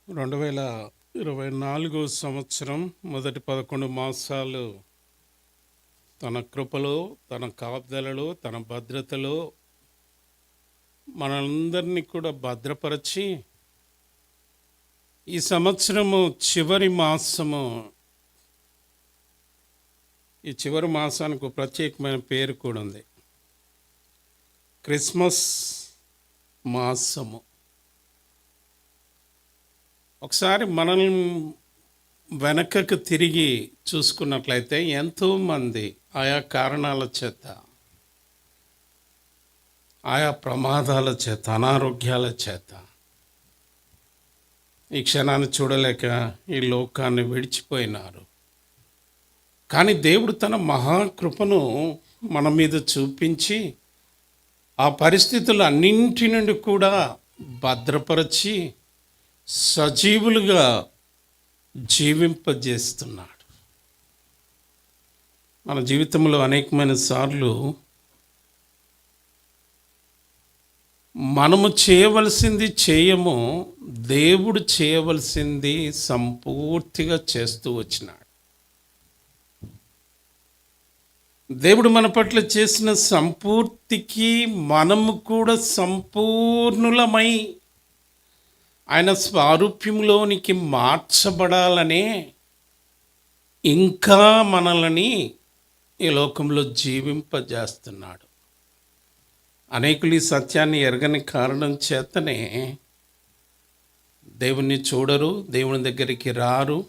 2024 సంవత్సరం మొదటి 11 మాసాలు తన కృపలో, తన కాపుదలలో, తన భద్రతలో మనందరినీ కూడా భద్రపరిచి ఈ సంవత్సరము చివరి మాసము, ఈ చివరి మాసానికి ఒక ప్రత్యేకమైన పేరు కూడా ఉంది. క్రిస్మస్ మాసము. ఒకసారి మనల్ని వెనకకు తిరిగి చూసుకున్నట్లయితే ఎంతోమంది ఆయా కారణాల చేత, ఆయా ప్రమాదాల చేత, అనారోగ్యాల చేత ఈ క్షణాన్ని చూడలేక ఈ లోకాన్ని విడిచిపోయినారు. కానీ దేవుడు తన మహాకృపను మన మీద చూపించి ఆ పరిస్థితులు అన్నింటి నుండి కూడా భద్రపరిచి సజీవులుగా జీవింపజేస్తున్నాడు. మన జీవితంలో అనేకమైన సార్లు మనము చేయవలసింది చేయము, దేవుడు చేయవలసింది సంపూర్తిగా చేస్తూ వచ్చినాడు. దేవుడు మన పట్ల చేసిన సంపూర్తికి మనము కూడా సంపూర్ణులమై ఆయన స్వారూప్యంలోనికి మార్చబడాలనే ఇంకా మనల్ని ఈ లోకంలో జీవింపజేస్తున్నాడు. అనేకులు ఈ సత్యాన్ని ఎరగని కారణం చేతనే దేవుణ్ణి చూడరు, దేవుని దగ్గరికి రారు,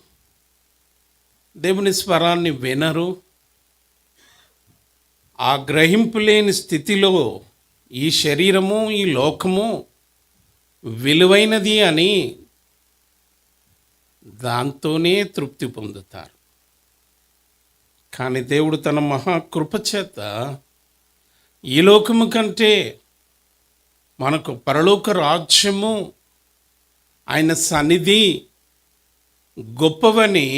దేవుని స్వరాన్ని వినరు. ఆ గ్రహింపు లేని స్థితిలో ఈ శరీరము, ఈ లోకము విలువైనది అని దాంతోనే తృప్తి పొందుతారు. కానీ దేవుడు తన మహాకృప చేత ఈ లోకము కంటే మనకు పరలోక రాజ్యము, ఆయన సన్నిధి గొప్పవని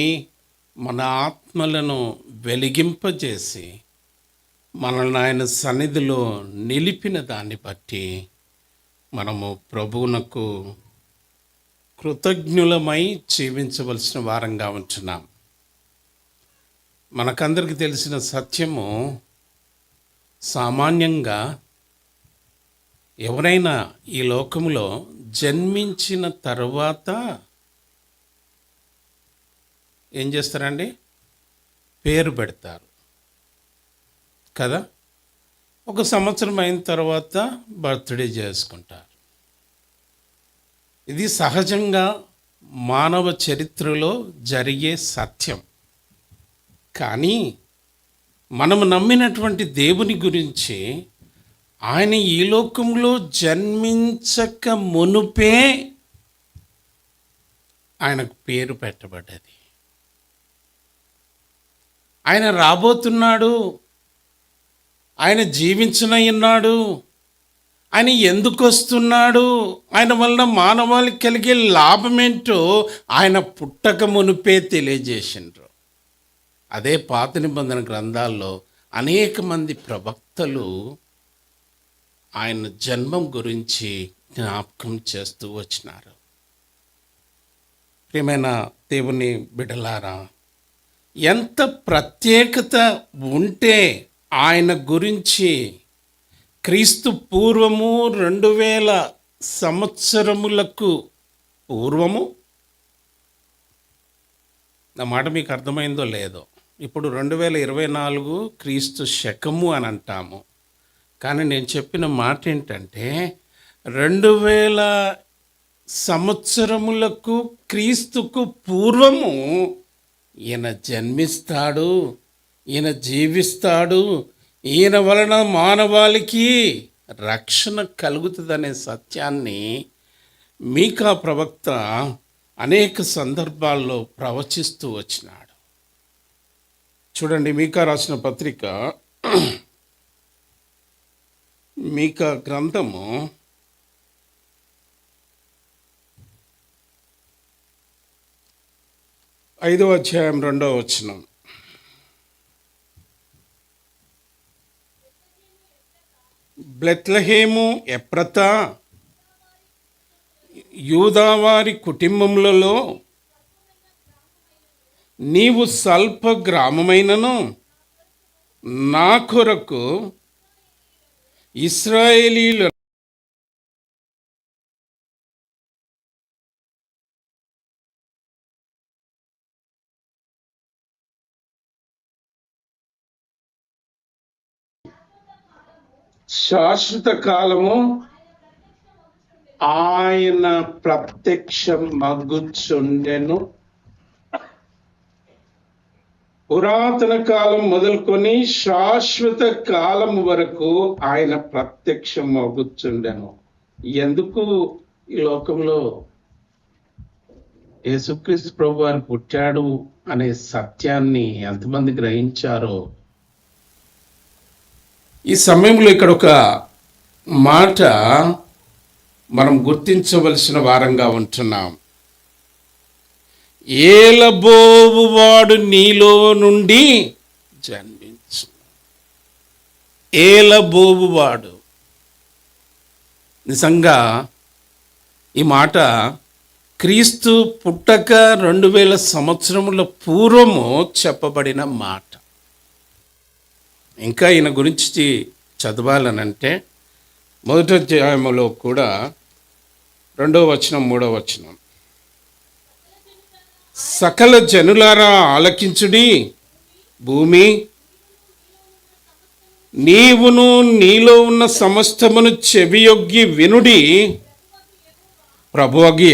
మన ఆత్మలను వెలిగింపజేసి మనల్ని ఆయన సన్నిధిలో నిలిపిన దాన్ని బట్టి మనము ప్రభువునకు కృతజ్ఞులమై జీవించవలసిన వారంగా ఉంటున్నాం. మనకందరికి తెలిసిన సత్యము, సామాన్యంగా ఎవరైనా ఈ లోకంలో జన్మించిన తర్వాత ఏం చేస్తారండి? పేరు పెడతారు కదా. ఒక సంవత్సరం అయిన తర్వాత బర్త్డే చేసుకుంటారు. ఇది సహజంగా మానవ చరిత్రలో జరిగే సత్యం. కానీ మనము నమ్మినటువంటి దేవుని గురించి ఆయన ఈ లోకంలో జన్మించక మునుపే ఆయనకు పేరు పెట్టబడ్డది. ఆయన రాబోతున్నాడు, ఆయన జీవించనయ్యున్నాడు, ఆయన ఎందుకు వస్తున్నాడు, ఆయన వలన మానవాళికి కలిగే లాభమేంటో ఆయన పుట్టక మునిపే తెలియజేసిండ్రు. అదే పాత నిబంధన గ్రంథాల్లో అనేక మంది ప్రవక్తలు ఆయన జన్మం గురించి జ్ఞాపకం చేస్తూ వచ్చినారు. ప్రియమైన దేవుని బిడ్డలారా, ఎంత ప్రత్యేకత ఉంటే ఆయన గురించి క్రీస్తు పూర్వము 2000 సంవత్సరములకు పూర్వము, నా మాట మీకు అర్థమైందో లేదో, ఇప్పుడు 2024 క్రీస్తు శకము అని అంటాము. కానీ నేను చెప్పిన మాట ఏంటంటే 2000 సంవత్సరములకు క్రీస్తుకు పూర్వము ఈయన జన్మిస్తాడు, ఈయన జీవిస్తాడు, ఈయన వలన మానవాళికి రక్షణ కలుగుతుందనే సత్యాన్ని మీకా ప్రవక్త అనేక సందర్భాల్లో ప్రవచిస్తూ వచ్చినాడు. చూడండి, మీకా రాసిన పత్రిక, మీకా గ్రంథము 5వ అధ్యాయం 2వ వచనం. బెత్లెహేము ఎఫ్రాతా యూదావారి కుటుంబములలో నీవు స్వల్ప గ్రామమైనను నా కొరకు ఇశ్రాయేలీయుల శాశ్వత కాలము ఆయన ప్రత్యక్షం మగ్గుచుండెను. పురాతన కాలం మొదలుకొని శాశ్వత కాలం వరకు ఆయన ప్రత్యక్షం మగ్గుచుండెను. ఎందుకు ఈ లోకంలో యేసుక్రీస్తు ప్రభు వారు పుట్టాడు అనే సత్యాన్ని ఎంతమంది గ్రహించారో ఈ సమయంలో ఇక్కడ ఒక మాట మనం గుర్తించవలసిన వారంగా ఉంటున్నాం. ఏలబోవువాడు నీలో నుండి జన్మించు. ఏలబోవువాడు, నిజంగా ఈ మాట క్రీస్తు పుట్టక 2000 సంవత్సరముల పూర్వము చెప్పబడిన మాట. ఇంకా ఈయన గురించి చదవాలనంటే మొదటి అధ్యాయములో కూడా 2వ వచనం 3వ వచనం, సకల జనులారా ఆలకించుడి, భూమి నీవును నీలో ఉన్న సమస్తమును చెవియొగ్గి వినుడి, ప్రభువగు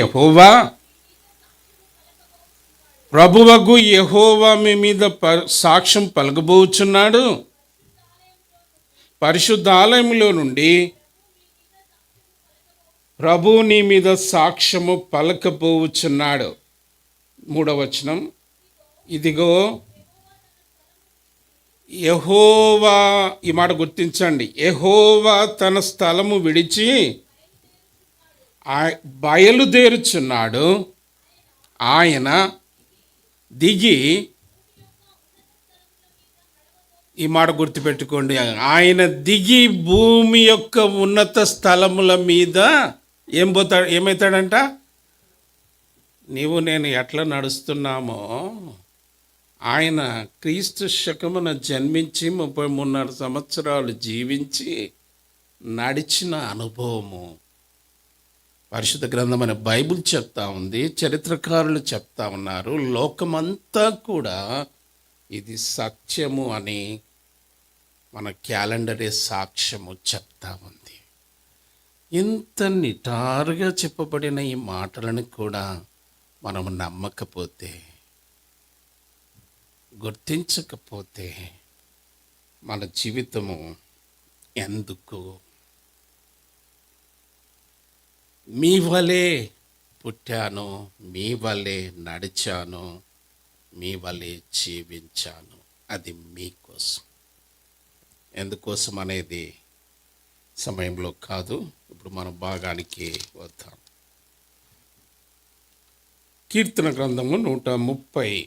యెహోవా మీ మీద సాక్ష్యం పలకబోచున్నాడు. పరిశుద్ధాలయంలో నుండి ప్రభు నీ మీద సాక్ష్యము పలకబోచున్నాడు. 3వ వచనం, ఇదిగో యెహోవా, ఈ మాట గుర్తించండి, యెహోవా తన స్థలము విడిచి బయలుదేరుచున్నాడు. ఆయన దిగి, ఈ మాట గుర్తుపెట్టుకోండి, ఆయన దిగి భూమి యొక్క ఉన్నత స్థలముల మీద ఏమవుతాడంట? నీవు నేను ఎట్లా నడుస్తున్నామో ఆయన క్రీస్తు శకమున జన్మించి 33 సంవత్సరాలు జీవించి నడిచిన అనుభవము పరిశుద్ధ గ్రంథం అనే బైబిల్ చెప్తా ఉంది. చరిత్రకారులు చెప్తా ఉన్నారు. లోకమంతా కూడా ఇది సత్యము అని మన క్యాలెండరే సాక్ష్యము చెప్తా ఉంది. ఇంత నిటారుగా చెప్పబడిన ఈ మాటలను కూడా మనము నమ్మకపోతే, గుర్తించకపోతే మన జీవితము ఎందుకు? మీ వలే పుట్టాను, మీ వలే నడిచాను, మీ వలే జీవించాను. అది మీకోసం. ఎందుకోసం అనేది సమయంలో కాదు. ఇప్పుడు మన భాగానికి వద్దాం. కీర్తన గ్రంథము 130,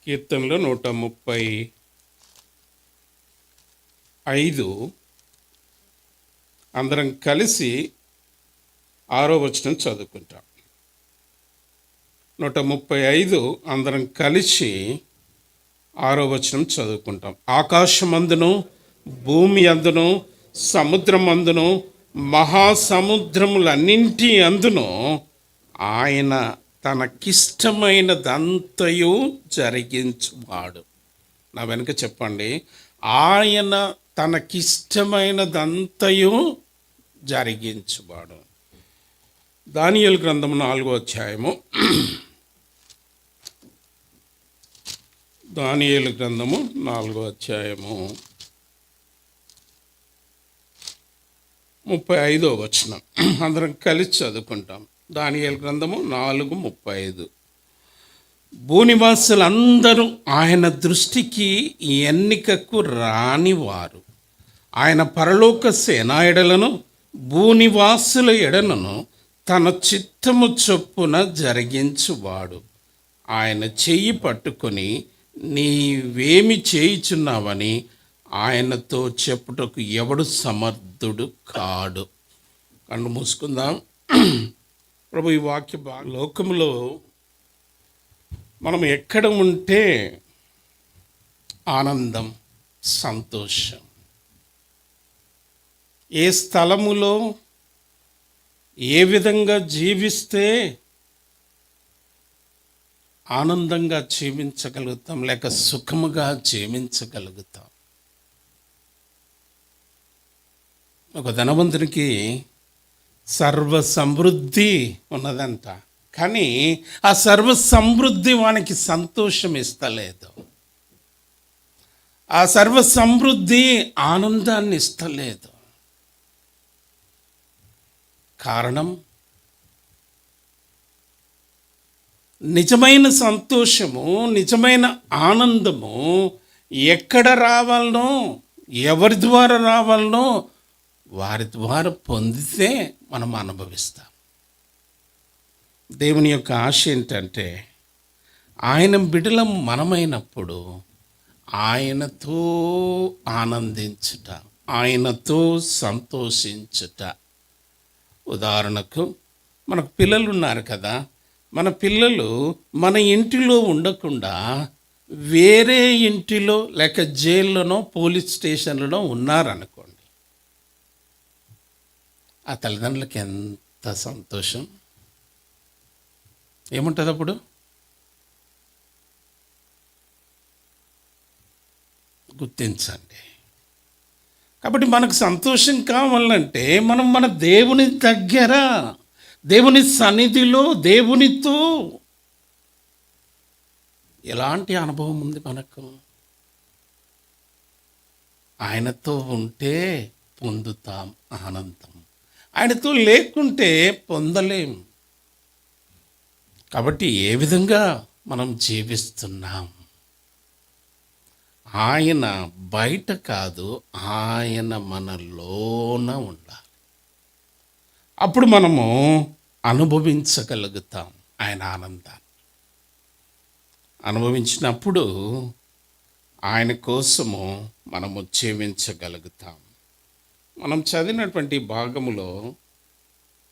కీర్తనలో 135 అందరం కలిసి 6వ వచనం చదువుకుంటాం. 135 అందరం కలిసి 6వ వచనం చదువుకుంటాం. ఆకాశమందును భూమి అందును సముద్రమందును మహాసముద్రములన్నింటి అందును ఆయన తనకిష్టమైనదంతయు జరిగించువాడు. నా వెనుక చెప్పండి, ఆయన తనకిష్టమైనదంతయు జరిగించువాడు. దానియేలు గ్రంథము 4వ అధ్యాయము, దానియేలు గ్రంథము 4వ అధ్యాయము 35వ వచనం అందరం కలిసి చదువుకుంటాం. దానియేలు గ్రంథము 4:35. భూనివాసులందరూ ఆయన దృష్టికి ఎన్నికకు రానివారు. ఆయన పరలోక సేనా ఎడలను భూనివాసుల ఎడలను తన చిత్తము చొప్పున జరిగించువాడు. ఆయన చెయ్యి పట్టుకొని నీవేమి చేయుచున్నావని ఆయనతో చెప్పుటకు ఎవడు సమర్థుడు కాడు. కళ్ళు మూసుకుందాం. ప్రభు, ఈ వాక్య లోకంలో మనం ఎక్కడ ఉంటే ఆనందం, సంతోషం, ఏ స్థలములో ఏ విధంగా జీవిస్తే ఆనందంగా జీవించగలుగుతాం, లేక సుఖముగా జీవించగలుగుతాం. ఒక ధనవంతునికి సర్వ సమృద్ధి ఉన్నదంట, కానీ ఆ సర్వ సమృద్ధి వానికి సంతోషం ఇస్తలేదు. ఆ సర్వ సమృద్ధి ఆనందాన్ని ఇస్తలేదు. కారణం, నిజమైన సంతోషము, నిజమైన ఆనందము ఎక్కడ రావాలనో, ఎవరి ద్వారా రావాలనో వారి ద్వారా పొందితే మనం అనుభవిస్తాం. దేవుని యొక్క ఆశ ఏంటంటే, ఆయన బిడ్డలం మనమైనప్పుడు ఆయనతో ఆనందించుట, ఆయనతో సంతోషించుట. ఉదాహరణకు మనకు పిల్లలు ఉన్నారు కదా, మన పిల్లలు మన ఇంటిలో ఉండకుండా వేరే ఇంటిలో లేక జైల్లోనో పోలీస్ స్టేషన్లలో ఉన్నారనుకోండి, ఆ తల్లిదండ్రులకి ఎంత సంతోషం ఏముంటుంది అప్పుడు? గుర్తించండి. కాబట్టి మనకు సంతోషం కావాలంటే మనం మన దేవుని దగ్గర, దేవుని సన్నిధిలో, దేవునితో ఎలాంటి అనుభవం ఉంది మనకు? ఆయనతో ఉంటే పొందుతాం ఆనందం, ఆయనతో లేకుంటే పొందలేం. కాబట్టి ఏ విధంగా మనం జీవిస్తున్నాం? ఆయన బయట కాదు, ఆయన మనలోన ఉండాలి. అప్పుడు మనము అనుభవించగలుగుతాం ఆయన ఆనందాన్ని. అనుభవించినప్పుడు ఆయన కోసము మనము జీవించగలుగుతాం. మనం చదివినటువంటి భాగములో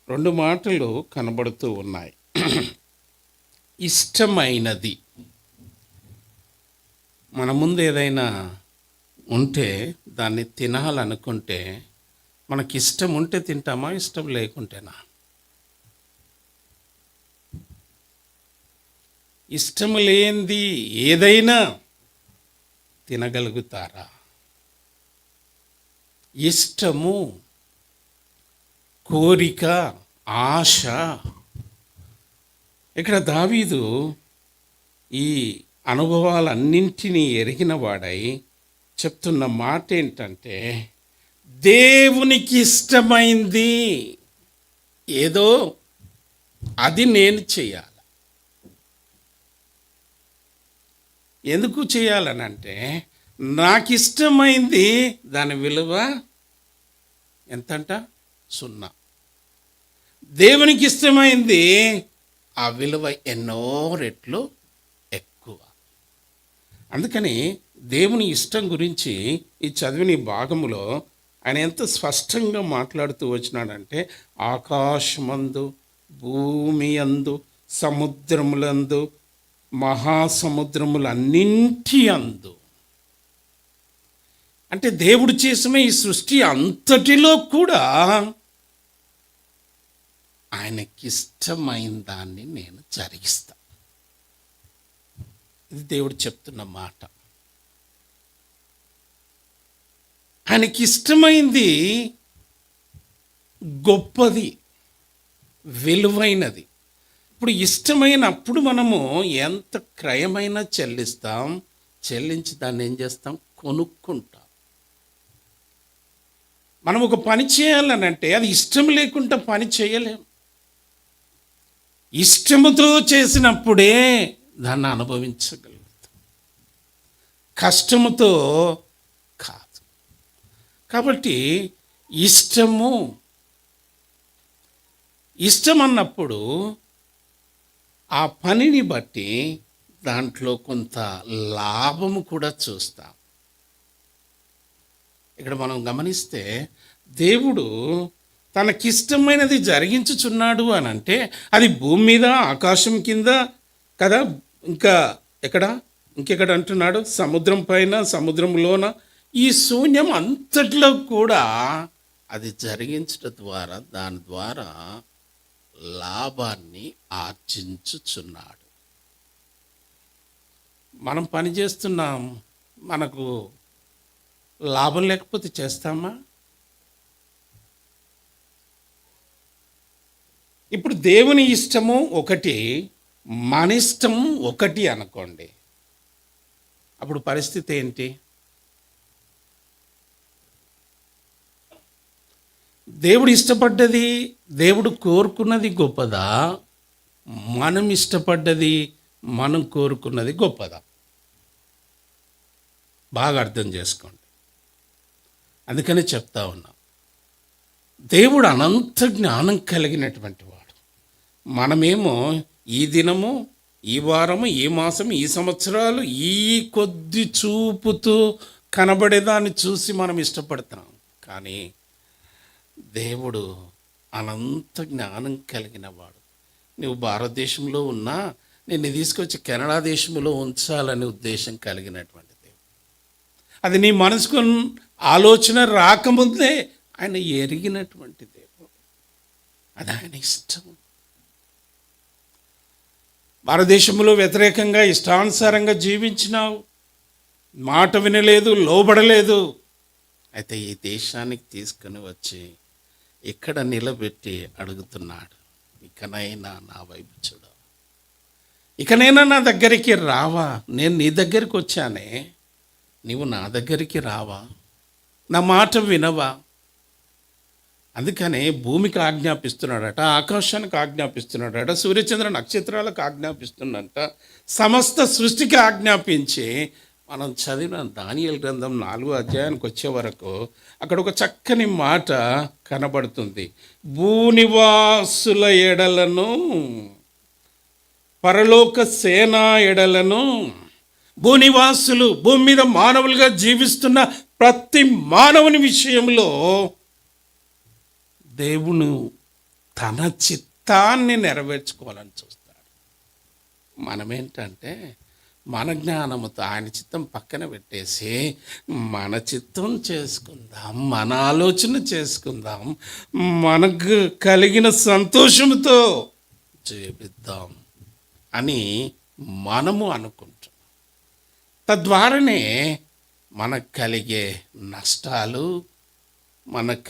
2 మాటలు కనబడుతూ ఉన్నాయి. ఇష్టమైనది. మన ముందు ఏదైనా ఉంటే దాన్ని తినాలనుకుంటే మనకి ఇష్టం ఉంటే తింటామా, ఇష్టం లేకుంటేనా? ఇష్టం లేనిది ఏదైనా తినగలుగుతారా? ఇష్టము, కోరిక, ఆశ. ఇక్కడ దావీదు ఈ అనుభవాలన్నింటినీ ఎరిగిన వాడై చెప్తున్న మాట ఏంటంటే, దేవునికి ఇష్టమైంది ఏదో అది నేను చేయాలి. ఎందుకు చేయాలనంటే, నాకు ఇష్టమైంది దాని విలువ ఎంతంట? 0. దేవునికి ఇష్టమైంది ఆ విలువ ఎన్నో రెట్లు ఎక్కువ. అందుకని దేవుని ఇష్టం గురించి ఈ చదివిన భాగములో ఆయన ఎంత స్పష్టంగా మాట్లాడుతూ వచ్చినాడంటే, ఆకాశమందు, భూమి అందు, సముద్రములందు, మహాసముద్రములన్నింటి అందు, అంటే దేవుడు చేసిన ఈ సృష్టి అంతటిలో కూడా ఆయనకిష్టమైన దాన్ని నేను జరిగిస్తా. ఇది దేవుడు చెప్తున్న మాట. ఆయనకి ఇష్టమైంది గొప్పది, విలువైనది. ఇప్పుడు ఇష్టమైనప్పుడు మనము ఎంత క్రయమైనా చెల్లిస్తాం, చెల్లించి దాన్ని ఏం చేస్తాం? కొనుక్కుంటాం. మనం ఒక పని చేయాలనంటే అది ఇష్టం లేకుండా పని చేయలేం. ఇష్టముతో చేసినప్పుడే దాన్ని అనుభవించగలుగుతాం, కష్టముతో కాదు. కాబట్టి ఇష్టం అన్నప్పుడు ఆ పనిని బట్టి దాంట్లో కొంత లాభము కూడా చూస్తాం. ఇక్కడ మనం గమనిస్తే దేవుడు తనకిష్టమైనది జరిగించుచున్నాడు అని అంటే అది భూమి మీద ఆకాశం కింద కదా, ఇంకా ఎక్కడ, ఇంకెక్కడ అంటున్నాడు, సముద్రం పైన సముద్రంలోన ఈ శూన్యం అంతట్లో కూడా అది జరిగించడం ద్వారా దాని ద్వారా లాభాన్ని ఆర్జించుచున్నాడు. మనం పని చేస్తున్నాం, మనకు లాభం లేకపోతే చేస్తామా? ఇప్పుడు దేవుని ఇష్టము ఒకటి, మన ఇష్టం ఒకటి అనుకోండి, అప్పుడు పరిస్థితి ఏంటి? దేవుడు ఇష్టపడ్డది, దేవుడు కోరుకున్నది గొప్పదా, మనం ఇష్టపడ్డది మనం కోరుకున్నది గొప్పదా? బాగా అర్థం చేసుకోండి. అందుకనే చెప్తా ఉన్నా, దేవుడు అనంత జ్ఞానం కలిగినటువంటి వాడు. మనమేమో ఈ దినము, ఈ వారము, ఈ మాసం, ఈ సంవత్సరాలు, ఈ కొద్ది చూపుతూ కనబడేదాన్ని చూసి మనం ఇష్టపడతాం. కానీ దేవుడు అనంత జ్ఞానం కలిగిన వాడు. నువ్వు భారతదేశంలో ఉన్నా నిన్ను తీసుకొచ్చి కెనడా దేశంలో ఉంచాలనే ఉద్దేశం కలిగినటువంటి దేవుడు. అది నీ మనసుకు ఆలోచన రాకముందే ఆయన ఎరిగినటువంటి దేవుడు. అది ఆయన ఇష్టం. భారతదేశంలో వ్యతిరేకంగా ఇష్టానుసారంగా జీవించినావు, మాట వినలేదు, లోబడలేదు. అయితే ఈ దేశానికి తీసుకుని వచ్చి ఇక్కడ నిలబెట్టి అడుగుతున్నాడు, ఇకనైనా నా వైపు చూడ, ఇకనైనా నా దగ్గరికి రావా? నేను నీ దగ్గరికి వచ్చానే, నీవు నా దగ్గరికి రావా? నా మాట వినవా? అందుకనే భూమికి ఆజ్ఞాపిస్తున్నాడట, ఆకాశానికి ఆజ్ఞాపిస్తున్నాడట, సూర్యచంద్ర నక్షత్రాలకు ఆజ్ఞాపిస్తున్నట, సమస్త సృష్టికి ఆజ్ఞాపించి మనం చదివిన దానియేలు గ్రంథం 4వ అధ్యాయానికి వచ్చే వరకు అక్కడ ఒక చక్కని మాట కనబడుతుంది. భూనివాసుల ఎడలను పరలోక సేనా ఎడలను, భూనివాసులు భూమి మీద మానవులుగా జీవిస్తున్న ప్రతి మానవుని విషయంలో దేవుడు తన చిత్తాన్ని నెరవేర్చుకోవాలని చూస్తాడు. మనమేంటంటే మన జ్ఞానముతో ఆయన చిత్తం పక్కన పెట్టేసి మన చిత్తం చేసుకుందాం, మన ఆలోచన చేసుకుందాం, మనకు కలిగిన సంతోషంతో జీవిద్దాం అని మనము అనుకుంటున్నాం. తద్వారానే మనకు కలిగే నష్టాలు, మనకు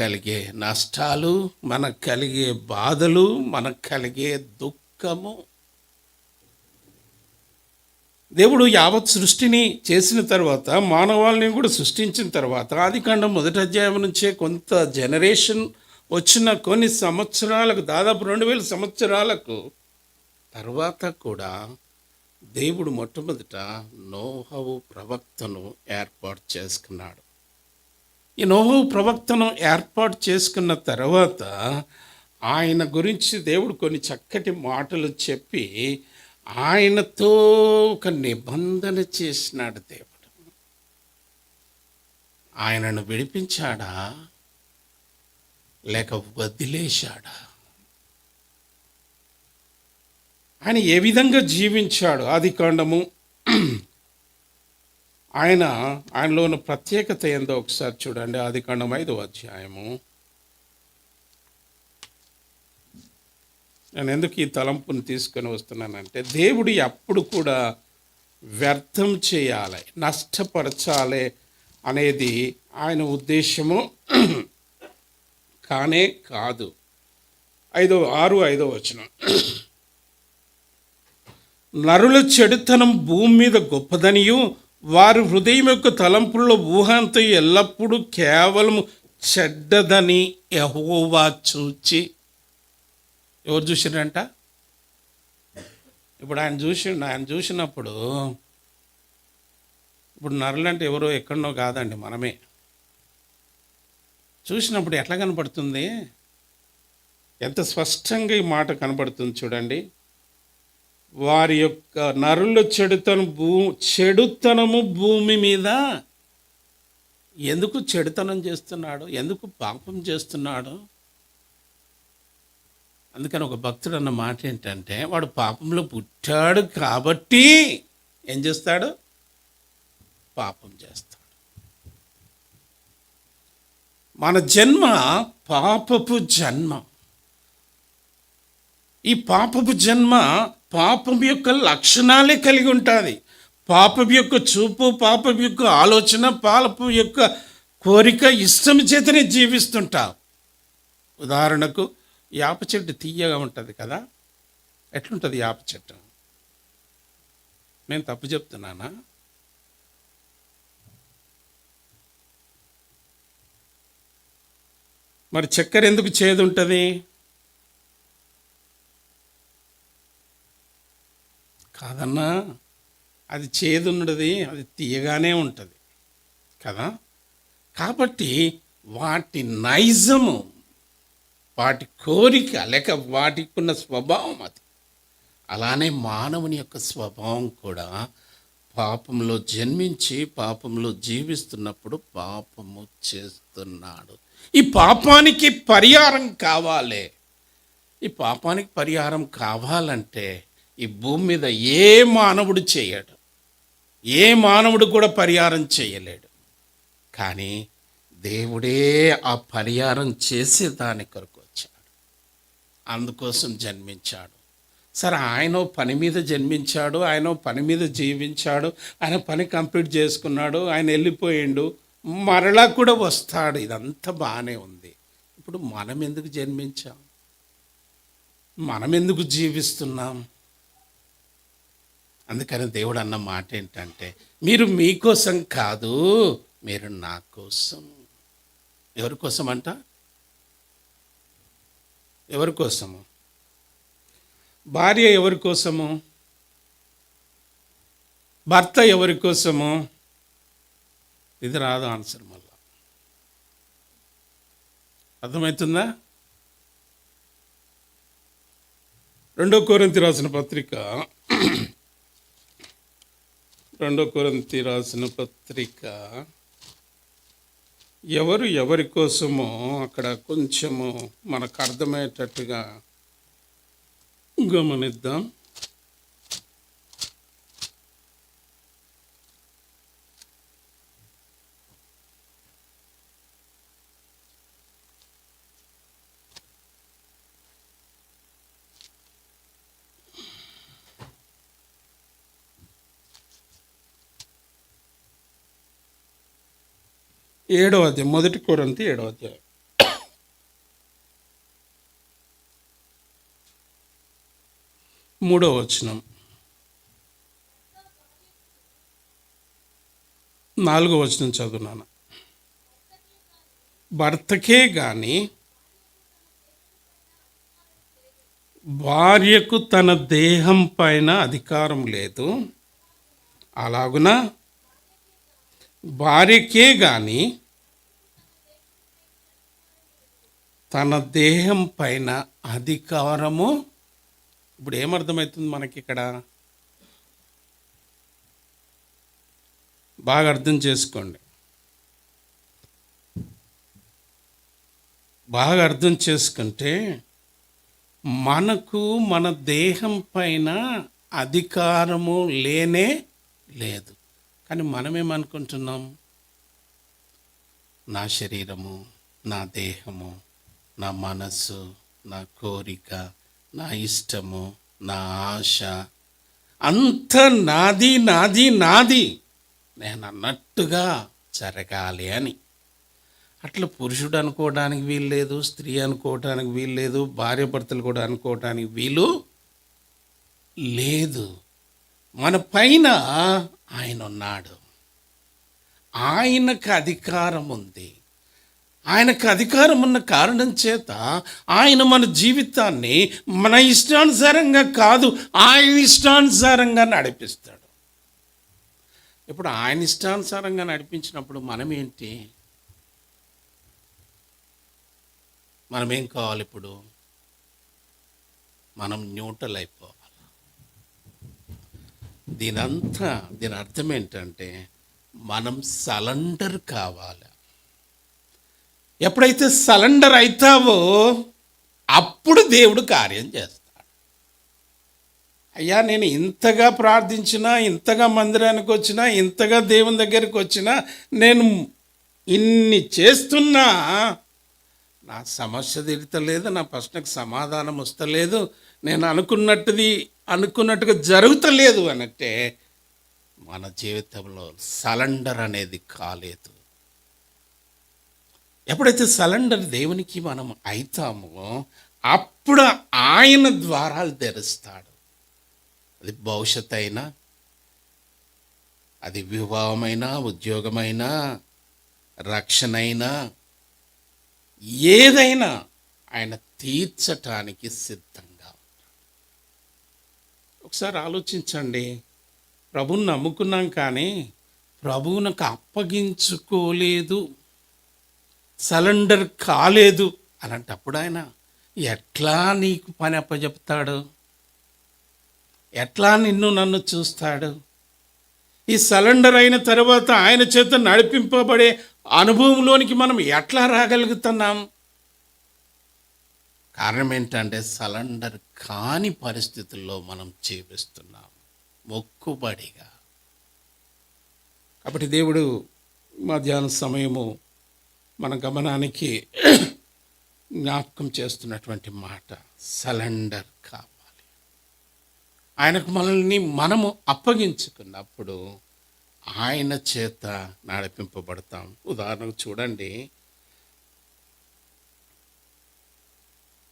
కలిగే బాధలు, మనకు కలిగే దుఃఖము. దేవుడు యావత్ సృష్టిని చేసిన తర్వాత, మానవాళిని కూడా సృష్టించిన తర్వాత, ఆదికాండం 1వ అధ్యాయం నుంచే కొంత జనరేషన్ వచ్చిన కొన్ని సంవత్సరాలకు, దాదాపు 2000 సంవత్సరాలకు తర్వాత కూడా దేవుడు మొట్టమొదట నోహవు ప్రవక్తను ఏర్పాటు చేసుకున్నాడు. ఈ నోహవు ప్రవక్తను ఏర్పాటు చేసుకున్న తర్వాత ఆయన గురించి దేవుడు కొన్ని చక్కటి మాటలు చెప్పి ఆయనతో ఒక నిబంధన చేసినాడు. దేవుడు ఆయనను విడిపించాడా లేక వదిలేశాడా? ఆయన ఏ విధంగా జీవించాడు? ఆదికాండము ఆయనలో ఉన్న ప్రత్యేకత ఏందో ఒకసారి చూడండి. ఆదికాండం 5వ అధ్యాయము. నేను ఎందుకు ఈ తలంపుని తీసుకొని వస్తున్నానంటే, దేవుడు ఎప్పుడు కూడా వ్యర్థం చేయాలి, నష్టపరచాలి అనేది ఆయన ఉద్దేశము కానే కాదు. 6వ వచనం. నరుల చెడుతనం భూమి మీద గొప్పదనియు, వారి హృదయం యొక్క తలంపుల్లో ఊహంతో ఎల్లప్పుడూ కేవలం చెడ్డదని యెహోవా చూచి. ఎవరు చూసిరంట? ఇప్పుడు ఆయన చూసినప్పుడు, ఇప్పుడు నరులంటే ఎవరో ఎక్కడనో కాదండి, మనమే. చూసినప్పుడు ఎట్లా కనపడుతుంది? ఎంత స్పష్టంగా ఈ మాట కనపడుతుంది చూడండి. వారి యొక్క నరుల చెడుతనము భూమి మీద. ఎందుకు చెడుతనం చేస్తున్నాడు? ఎందుకు పాపం చేస్తున్నాడు? అందుకని ఒక భక్తుడు అన్న మాట ఏంటంటే, వాడు పాపంలో పుట్టాడు కాబట్టి ఏం చేస్తాడు? పాపం చేస్తాడు. మన జన్మ పాపపు జన్మ. ఈ పాపపు జన్మ పాపం యొక్క లక్షణాలే కలిగి ఉంటుంది. పాపం యొక్క చూపు, పాపం యొక్క ఆలోచన, పాపం యొక్క కోరిక, ఇష్టం చేతనే జీవిస్తుంటాం. ఉదాహరణకు యాప చెట్టు తీయగా ఉంటుంది కదా, ఎట్లుంటుంది యాప చెట్టు? నేను తప్పు చెప్తున్నానా? మరి చక్కెర ఎందుకు చేదు ఉంటుంది? కాదన్నా, అది చేదున్నది, అది తీయగానే ఉంటుంది కదా. కాబట్టి వాటి నైజము, వాటి కోరిక లేక వాటికి ఉన్న స్వభావం అది. అలానే మానవుని యొక్క స్వభావం కూడా పాపంలో జన్మించి పాపంలో జీవిస్తున్నప్పుడు పాపము చేస్తున్నాడు. ఈ పాపానికి పరిహారం కావాలి. ఈ పాపానికి పరిహారం కావాలంటే ఈ భూమి మీద ఏ మానవుడు చేయడు, ఏ మానవుడు కూడా పరిహారం చేయలేడు. కానీ దేవుడే ఆ పరిహారం చేసే దాని కొరకు వచ్చాడు, అందుకోసం జన్మించాడు. సరే, ఆయన పని మీద జన్మించాడు, ఆయన పని మీద జీవించాడు, ఆయన పని కంప్లీట్ చేసుకున్నాడు, ఆయన వెళ్ళిపోయిండు, మరలా కూడా వస్తాడు. ఇదంతా బాగానే ఉంది. ఇప్పుడు మనం ఎందుకు జన్మించాం? మనం ఎందుకు జీవిస్తున్నాం? అందుకని దేవుడు అన్న మాట ఏంటంటే, మీరు మీకోసం కాదు, మీరు నా కోసం. ఎవరి కోసం అంట? ఎవరి కోసము? భార్య ఎవరి కోసము? భర్త ఎవరి కోసము? ఇది రాదు ఆన్సర్. మళ్ళా అర్థమవుతుందా? 2 కొరింథీ రాసిన పత్రిక 2 కొరింథీ రాసిన పత్రిక ఎవరి కోసమో అక్కడ కొంచెము మనకు అర్థమయ్యేటట్టుగా గమనిద్దాం. ఏడవ అధ్యాయం, 1 కొరింథీ 7వ అధ్యాయం 3వ వచనం, 4వ వచనం చదువునాను. భర్తకే గాని భార్యకు తన దేహం పైన అధికారం లేదు, అలాగున భార్యకే గాని తన దేహం పైన అధికారము. ఇప్పుడు ఏమర్థమవుతుంది మనకి ఇక్కడ? బాగా అర్థం చేసుకోండి, బాగా అర్థం చేసుకుంటే మనకు మన దేహం పైన అధికారము లేనే లేదు. కానీ మనమేమనుకుంటున్నాం? నా శరీరము, నా దేహము, నా మనస్సు, నా కోరిక, నా ఇష్టము, నా ఆశ అంత నాది నాది నాది, నేను అన్నట్టుగా జరగాలి అని. అట్లా పురుషుడు అనుకోవడానికి వీలు లేదు, స్త్రీ అనుకోవటానికి వీలు లేదు, భార్య భర్తలు కూడా అనుకోవటానికి వీలు లేదు. మన పైన ఆయన ఉన్నాడు, ఆయనకు అధికారం ఉంది. ఆయనకు అధికారం ఉన్న కారణం చేత ఆయన మన జీవితాన్ని మన ఇష్టానుసారంగా కాదు, ఆయన ఇష్టానుసారంగా నడిపిస్తాడు. ఇప్పుడు ఆయన ఇష్టానుసారంగా నడిపించినప్పుడు మనం ఏంటి? మనమేం కావాలి? ఇప్పుడు మనం న్యూట్రల్ అయిపోవాలి. దీని అర్థం ఏంటంటే మనం సరెండర్ కావాలి. ఎప్పుడైతే సరెండర్ అవుతావో అప్పుడు దేవుడు కార్యం చేస్తాడు. అయ్యా, నేను ఇంతగా ప్రార్థించినా, ఇంతగా మందిరానికి వచ్చినా, ఇంతగా దేవుని దగ్గరికి వచ్చినా, నేను ఇన్ని చేస్తున్నా నా సమస్య తీరుతలేదు, నా ప్రశ్నకు సమాధానం వస్తలేదు, నేను అనుకున్నట్టుగా జరుగుతలేదు అనంటే మన జీవితంలో సరెండర్ అనేది కాలేదు. ఎప్పుడైతే సరెండర్ దేవునికి మనం అవుతామో అప్పుడు ఆయన ద్వారాలు తెరుస్తాడు. అది భవిష్యత్ అయినా, అది వివాహమైనా, ఉద్యోగమైనా, రక్షణ అయినా, ఏదైనా ఆయన తీర్చటానికి సిద్ధంగా ఉంటాడు. ఒకసారి ఆలోచించండి, ప్రభువుని నమ్ముకున్నాం కానీ ప్రభువునకు అప్పగించుకోలేదు, సరెండర్ కాలేదు అలాంటప్పుడు ఆయన ఎట్లా నీకు పని అప్పచెప్తాడు? ఎట్లా నన్ను చూస్తాడు? ఈ సరెండర్ అయిన తర్వాత ఆయన చేత నడిపింపబడే అనుభవంలోనికి మనం ఎట్లా రాగలుగుతున్నాం? కారణం ఏంటంటే సరెండర్ కాని పరిస్థితుల్లో మనం జీవిస్తున్నాం మొక్కుబడిగా. కాబట్టి దేవుడు మధ్యాహ్నం సమయము మన గమనానికి జ్ఞాపకం చేస్తున్నటువంటి మాట, సరెండర్ కావాలి. ఆయనకు మనల్ని మనము అప్పగించుకున్నప్పుడు ఆయన చేత నడిపింపబడతాం. ఉదాహరణకు చూడండి,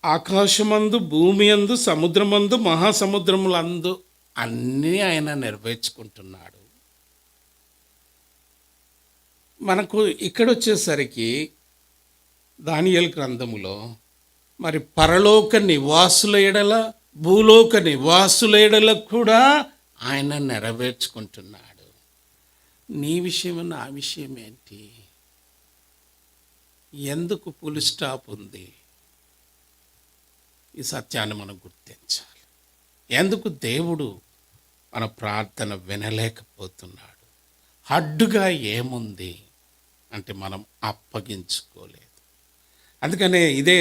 ఆకాశమందు, భూమి అందు, సముద్రమందు, మహాసముద్రములందు అన్నీ ఆయన నెరవేర్చుకుంటున్నాడు. మనకు ఇక్కడ వచ్చేసరికి దానియేలు గ్రంథములో మరి పరలోక నివాసుల ఎడల, భూలోక నివాసుల ఎడల కూడా ఆయన నెరవేర్చుకుంటున్నాడు. నీ విషయం నా విషయం ఏంటి? ఎందుకు ఫుల్ స్టాప్ ఉంది? ఈ సత్యాన్ని మనం గుర్తించాలి. ఎందుకు దేవుడు మన ప్రార్థన వినలేకపోతున్నాడు? అడ్డుగా ఏముంది అంటే మనం అప్పగించుకోలేదు. అందుకనే ఇదే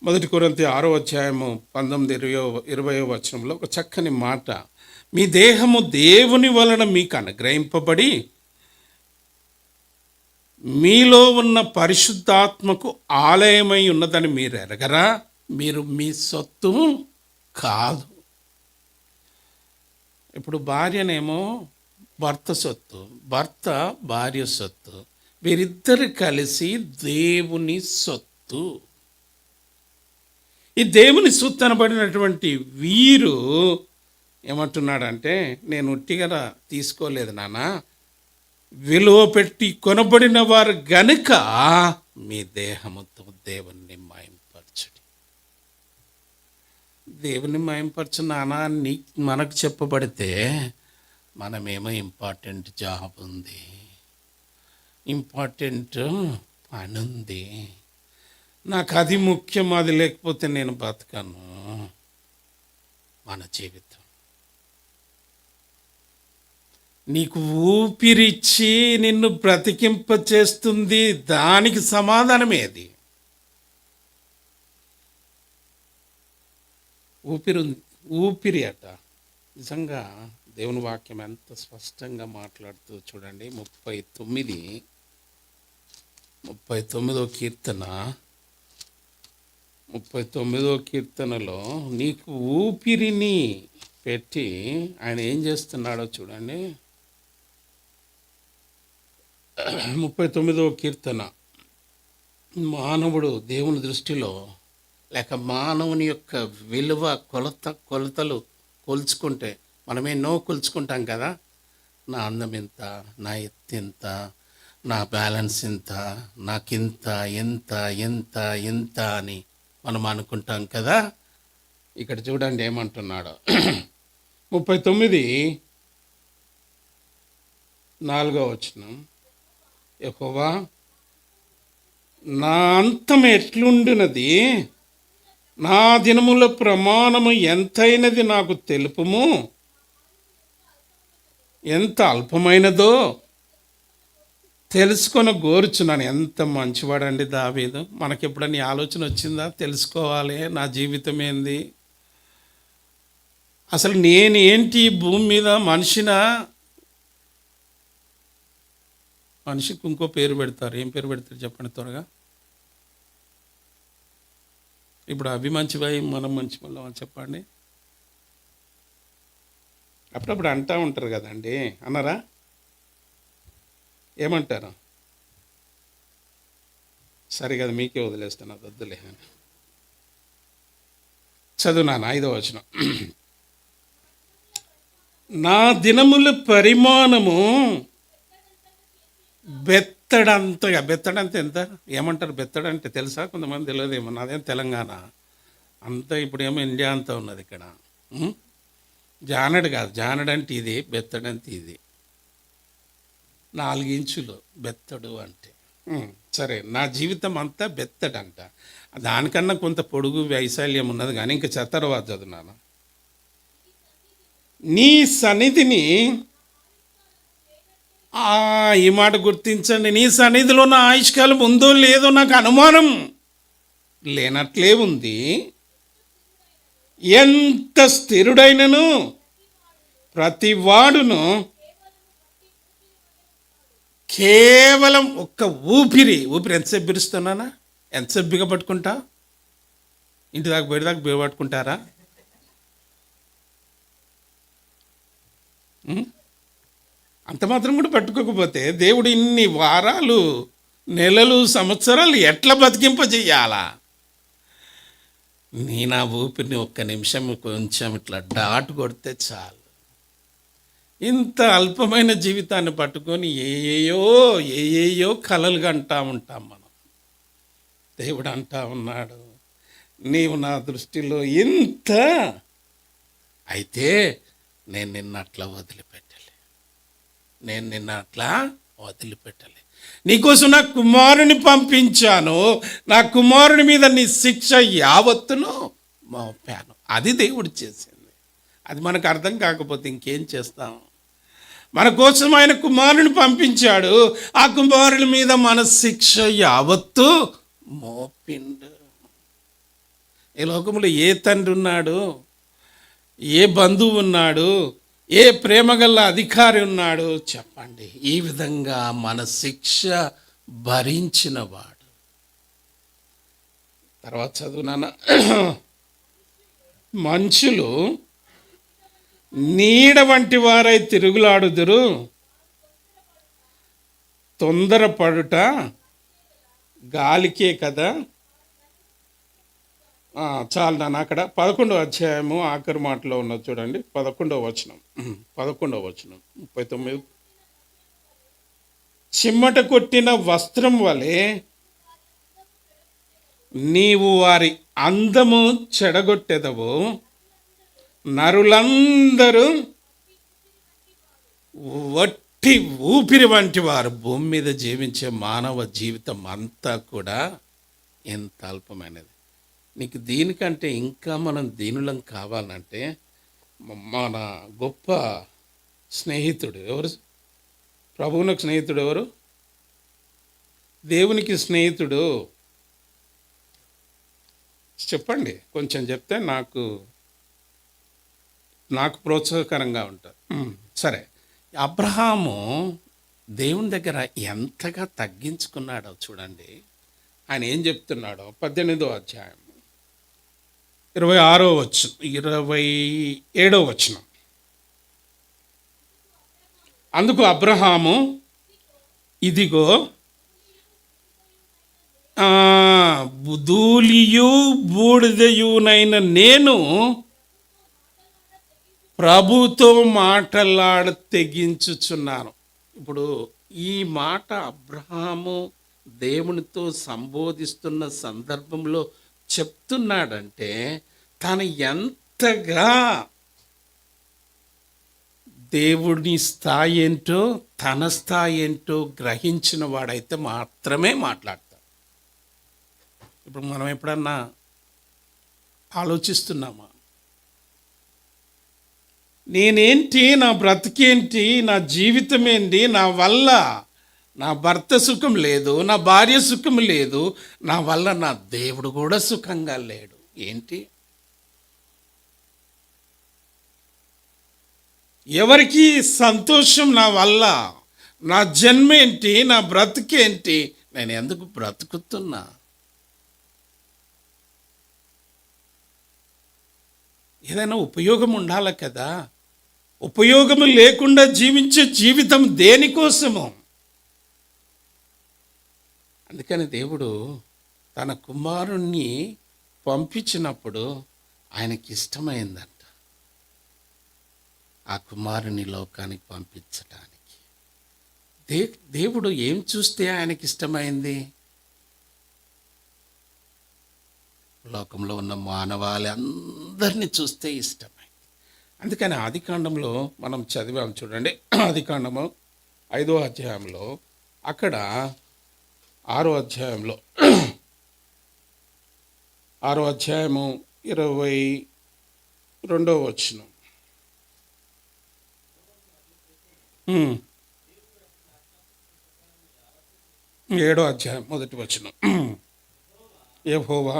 1 కొరింథీ 6వ అధ్యాయము 19-20 వచనంలో ఒక చక్కని మాట, మీ దేహము దేవుని వలన మీకు అనుగ్రహింపబడి మీలో ఉన్న పరిశుద్ధాత్మకు ఆలయమై ఉన్నదని మీరు ఎరగరా? మీరు మీ సొత్తు కాదు. ఇప్పుడు భార్యనేమో భర్త సొత్తు, భర్త భార్య సొత్తు, వీరిద్దరు కలిసి దేవుని సొత్తు. ఈ దేవుని సొత్తు అనబడినటువంటి వీరు ఏమంటున్నాడంటే, నేను ఉట్టిగా తీసుకోలేదు నాన్న, విలువ పెట్టి కొనబడిన వారు గనుక మీ దేహముతో దేవుణ్ణి మాయంపరచుడి. దేవుని మాయంపరచు నాన్న నీ మనకు చెప్పబడితే మనమేమో ఇంపార్టెంట్ జాబ్ ఉంది, ఇంపార్టెంట్ పని ఉంది, నాకు అది ముఖ్యం, అది లేకపోతే నేను బతకను. మన జీవితం నీకు ఊపిరిచ్చి నిన్ను బ్రతికింప చేస్తుంది, దానికి సమాధానమేది? ఊపిరి అట. నిజంగా దేవుని వాక్యం ఎంత స్పష్టంగా మాట్లాడుతూ చూడండి, 39వ కీర్తన 39వ కీర్తనలో నీకు ఊపిరిని పెట్టి ఆయన ఏం చేస్తున్నాడో చూడండి. 39వ కీర్తన, మానవుడు దేవుని దృష్టిలో లేక మానవుని యొక్క విలువ కొలతలు కొలుచుకుంటే మనం ఎన్నో కొలుచుకుంటాం కదా. నా అందం ఇంత, నా ఎత్తు ఇంత, నా బ్యాలెన్స్ ఇంత, నాకింత, ఎంత ఎంత ఎంత అని మనం అనుకుంటాం కదా. ఇక్కడ చూడండి ఏమంటున్నాడు. 39:4 వచనం, యెహోవా నా అంతం ఎట్లుండినది, నా దినముల ప్రమాణము ఎంతైనది నాకు తెలుపుము, ఎంత అల్పమైనదో. తెలుసుకొని గోరుచున్నాను. ఎంత మంచివాడండి దావీదు. మనకెప్పుడన్నా ఈ ఆలోచన వచ్చిందా? తెలుసుకోవాలి నా జీవితం ఏంది, అసలు నేను ఏంటి ఈ భూమి మీద. మనిషికి ఇంకో పేరు పెడతారు. ఏం పేరు పెడతారు చెప్పండి త్వరగా. ఇప్పుడు అవి మంచివాయి, మనం మంచి వాళ్ళం అని చెప్పండి. అప్పుడప్పుడు అంటూ ఉంటారు కదండి, అన్నారా? ఏమంటారు? సరే కదా, మీకే వదిలేస్తాను, అది వద్దులే. చదువునాను 5వ వచనం. నా దినముల పరిమాణము బెత్తడంతగా. బెత్తడంత ఎంత ఏమంటారు? బెత్తడంటే తెలుసా? కొంతమంది తెలియదేమో. నాదేం తెలంగాణ అంతా, ఇప్పుడేమో ఇండియా అంతా ఉన్నది ఇక్కడ. ఉం? జానడు కాదు, జానడు అంటే ఇది, బెత్తడంటే ఇది. 4 ఇంచులు బెత్తడు అంటే. సరే, నా జీవితం అంతా బెత్తడంట. దానికన్నా కొంత పొడుగు వైశాల్యం ఉన్నది, కానీ ఇంకా తర్వాత చదువున్నాను. నీ సన్నిధిని, ఈ మాట గుర్తించండి, నీ సన్నిధిలో నా ఆయుష్కాలం ఉందో లేదో నాకు అనుమానం లేనట్లే ఉంది. ఎంత స్థిరుడైనను ప్రతి వాడును కేవలం ఒక్క ఊపిరి ఎంతసేపు బిరుస్తున్నానా? ఎంతసేపు బిగపట్టుకుంటా? ఇంటి దాకా బయట బిగపట్టుకుంటారా? అంత మాత్రం కూడా పట్టుకోకపోతే దేవుడు ఇన్ని వారాలు, నెలలు, సంవత్సరాలు ఎట్లా బతికింపజేయాలా? నా ఊపిరిని ఒక్క నిమిషం కొంచెం ఇట్లా డాట్ కొడితే చాలు. ఇంత అల్పమైన జీవితాన్ని పట్టుకొని ఏయేయో కలలు కంటా ఉంటాం మనం. దేవుడు అంటా ఉన్నాడు, నీవు నా దృష్టిలో ఇంత అయితే నేను నిన్న అట్లా వదిలిపెట్టలే. నీకోసం నా కుమారుని పంపించాను, నా కుమారుని మీద నీ శిక్ష యావత్తును మోపాను. అది దేవుడు చేసింది. అది మనకు అర్థం కాకపోతే ఇంకేం చేస్తాం? మన కోసం ఆయన కుమారుని పంపించాడు, ఆ కుమారుని మీద మన శిక్ష యావత్తు మోపిండు. ఈ లోకంలో ఏ తండ్రి ఉన్నాడు, ఏ బంధువు ఉన్నాడు, ఏ ప్రేమగల అధికారి ఉన్నాడు చెప్పండి ఈ విధంగా మన శిక్ష భరించిన వాడు? తర్వాత చదువునానా. మనుషులు నీడ వంటి వారై తిరుగులాడుదురు, తొందరపడుట గాలికే కదా. చాలు నాన్న. అక్కడ 11వ అధ్యాయము ఆఖరి మాటలో ఉన్నది చూడండి, 11వ వచనం 39. చిమ్మట కొట్టిన వస్త్రం వలె నీవు వారి అందము చెడగొట్టెదవు. నరులందరూ వట్టి ఊపిరి వంటి వారు. భూమి మీద జీవించే మానవ జీవితం అంతా కూడా ఎంత అల్పమైనది. నీకు దీనికంటే ఇంకా మనం దీనులం కావాలంటే మన గొప్ప స్నేహితుడు ఎవరు? ప్రభువునికి స్నేహితుడు ఎవరు? దేవునికి స్నేహితుడు చెప్పండి. కొంచెం చెప్తే నాకు ప్రోత్సాహకరంగా ఉంటుంది. సరే, అబ్రహాము దేవుని దగ్గర ఎంతగా తగ్గించుకున్నాడో చూడండి. ఆయన ఏం చెప్తున్నాడో 18వ అధ్యాయం 27వ వచనం. అందుకు అబ్రహాము, ఇదిగో ధూళియు బూడిదయునైన నేను ప్రభుతో మాటలాడ తెగించుచున్నాను. ఇప్పుడు ఈ మాట అబ్రహాము దేవునితో సంబోధిస్తున్న సందర్భంలో చెప్తున్నాడంటే తను ఎంతగా దేవుని స్థాయి ఏంటో, తన స్థాయి ఏంటో గ్రహించిన వాడైతే మాత్రమే మాట్లాడతాడు. ఇప్పుడు మనం ఎప్పుడన్నా ఆలోచిస్తున్నామా, నేనేంటి, నా బ్రతికేంటి, నా జీవితం ఏంటి, నా వల్ల నా భర్త సుఖం లేదు, నా భార్య సుఖం లేదు, నా వల్ల నా దేవుడు కూడా సుఖంగా లేడు. ఏంటి? ఎవరికి సంతోషం నా వల్ల? నా జన్మ ఏంటి? నా బ్రతుకేంటి? నేను ఎందుకు బ్రతుకుతున్నా? ఏదైనా ఉపయోగం ఉండాలి కదా. ఉపయోగము లేకుండా జీవించే జీవితం దేనికోసము? అందుకని దేవుడు తన కుమారుణ్ణి పంపించినప్పుడు ఆయనకి ఇష్టమైందంట ఆ కుమారుని లోకానికి పంపించటానికి. దేవుడు ఏం చూస్తే ఆయనకి ఇష్టమైంది? లోకంలో ఉన్న మానవాళి అందరినీ చూస్తే ఇష్టమైంది. అందుకని ఆదికాండంలో మనం చదివాం చూడండి. ఆదికాండము 5వ అధ్యాయంలో, అక్కడ 6వ అధ్యాయంలో 6వ అధ్యాయము 22వ వచనం. 7వ అధ్యాయం 1వ వచనం. యెహోవా,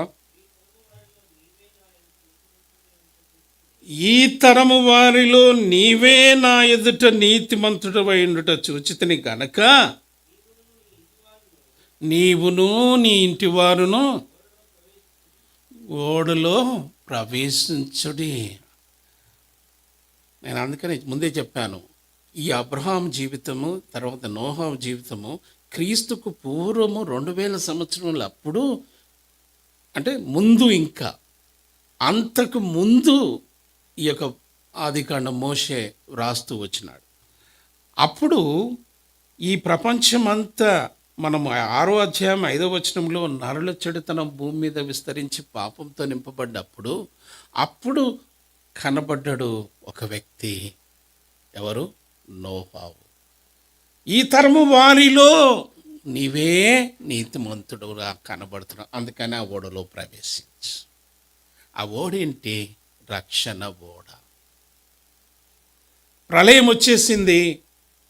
ఈ తరము వారిలో నీవే నా ఎదుట నీతిమంతుడవై ఉండుట చూచితిని గనక నీవును నీ ఇంటి వారును ఓడలో ప్రవేశించుడి. నేను అందుకని ముందే చెప్పాను, ఈ అబ్రహాం జీవితము తర్వాత నోహా జీవితము క్రీస్తుకు పూర్వము 2000 సంవత్సరములు అప్పుడు, అంటే ముందు, ఇంకా అంతకు ముందు ఈ యొక్క ఆదికాండం మోషే వ్రాస్తూ వచ్చినాడు. అప్పుడు ఈ ప్రపంచమంతా, మనం 6వ అధ్యాయం 5వ వచనంలో నరుల చెడుతనం భూమి మీద విస్తరించి పాపంతో నింపబడ్డప్పుడు అప్పుడు కనబడ్డాడు ఒక వ్యక్తి. ఎవరు? నోహావు. ఈ తరము వారిలో నీవే నీతిమంతుడుగా కనబడుతున్నావు, అందుకని ఆ ఓడలో ప్రవేశించు. ఆ ఓడేంటి? రక్షణ ఓడ. ప్రళయం వచ్చేసింది,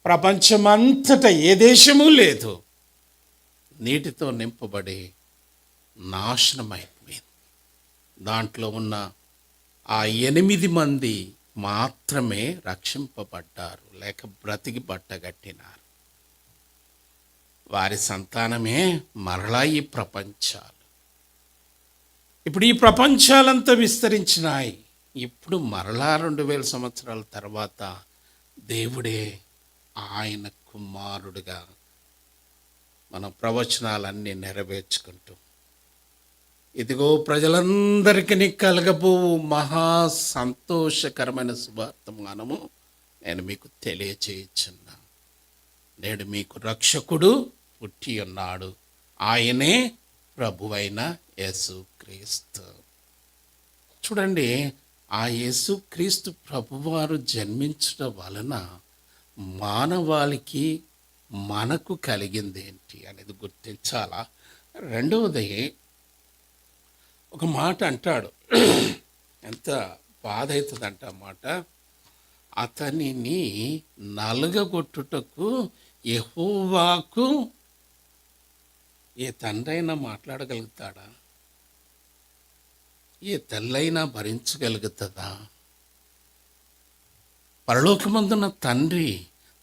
ప్రపంచమంతటా ఏ దేశము లేదు, నీటితో నింపబడి నాశనమైపోయింది. దాంట్లో ఉన్న ఆ 8 మంది మాత్రమే రక్షింపబడ్డారు, లేక బ్రతికి బట్టగట్టినారు. వారి సంతానమే మరలా ఈ ప్రపంచాలు. ఇప్పుడు ఈ ప్రపంచాలంతా విస్తరించినాయి. ఇప్పుడు మరలా 2000 సంవత్సరాల తర్వాత దేవుడే ఆయన కుమారుడిగా మన ప్రవచనాలన్నీ నెరవేర్చుకుంటూ, ఇదిగో ప్రజలందరికీ కలగబోవు మహా సంతోషకరమైన శుభవర్తమానము నేను మీకు తెలియచేయుచున్నా. నేడు మీకు రక్షకుడు పుట్టి ఉన్నాడు, ఆయనే ప్రభువైన యేసుక్రీస్తు. చూడండి, ఆ యేసుక్రీస్తు ప్రభువారు జన్మించడం వలన మానవాళికి మనకు కలిగింది ఏంటి అనేది గుర్తించాలా. రెండవది, ఒక మాట అంటాడు, ఎంత బాధ అవుతుందంట ఆ మాట. అతనిని నలగగొట్టుటకు యెహోవాకు ఏ తండ్రైనా మాట్లాడగలుగుతాడా? ఏ తల్లైనా భరించగలుగుతుందా? పరలోకమందున్న తండ్రి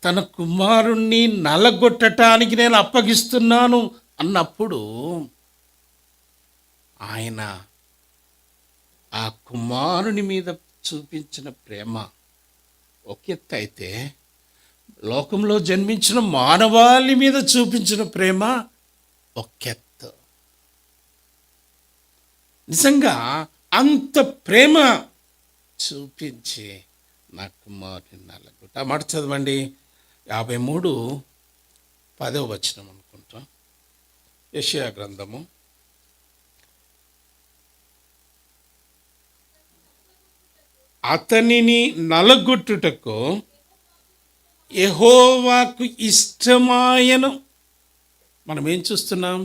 తన కుమారుణ్ణి నలగొట్టడానికి నేను అప్పగిస్తున్నాను అన్నప్పుడు ఆయన ఆ కుమారుని మీద చూపించిన ప్రేమ ఒక ఎత్తు అయితే, లోకంలో జన్మించిన మానవాళి మీద చూపించిన ప్రేమ ఒక ఎత్తు. నిజంగా అంత ప్రేమ చూపించి నా కుమారుని నలగొట్ట. మాట చదవండి, 53:10 వచనం అనుకుంటా, యెషయా గ్రంథము. అతనిని నలగొట్టుటకు యెహోవాకు ఇష్టమాయను. మనం ఏం చూస్తున్నాం?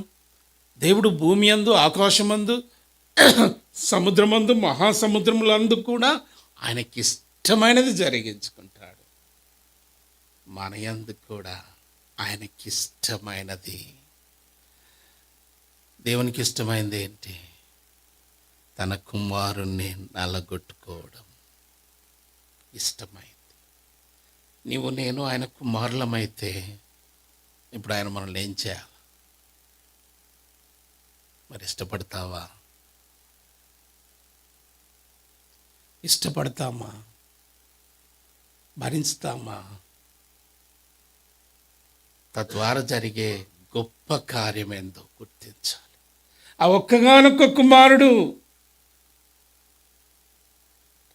దేవుడు భూమి యందు, ఆకాశమందు, సముద్రమందు, మహాసముద్రములందు కూడా ఆయనకి ఇష్టమైనది జరిగించుకుంటాడు. మన యందు కూడా ఆయనకిష్టమైనది. దేవునికి ఇష్టమైనది ఏంటి? తన కుమారుణ్ణి నలగొట్టుకోవడం ఇష్టమైంది. నీవు నేను ఆయన కుమారులమైతే ఇప్పుడు ఆయన మనల్ని ఏం చేయాలి? మరి ఇష్టపడతావా? ఇష్టపడతామా? భరిస్తామా? తద్వారా జరిగే గొప్ప కార్యం ఏందో గుర్తించాలి. ఆ ఒక్కగానొక్క కుమారుడు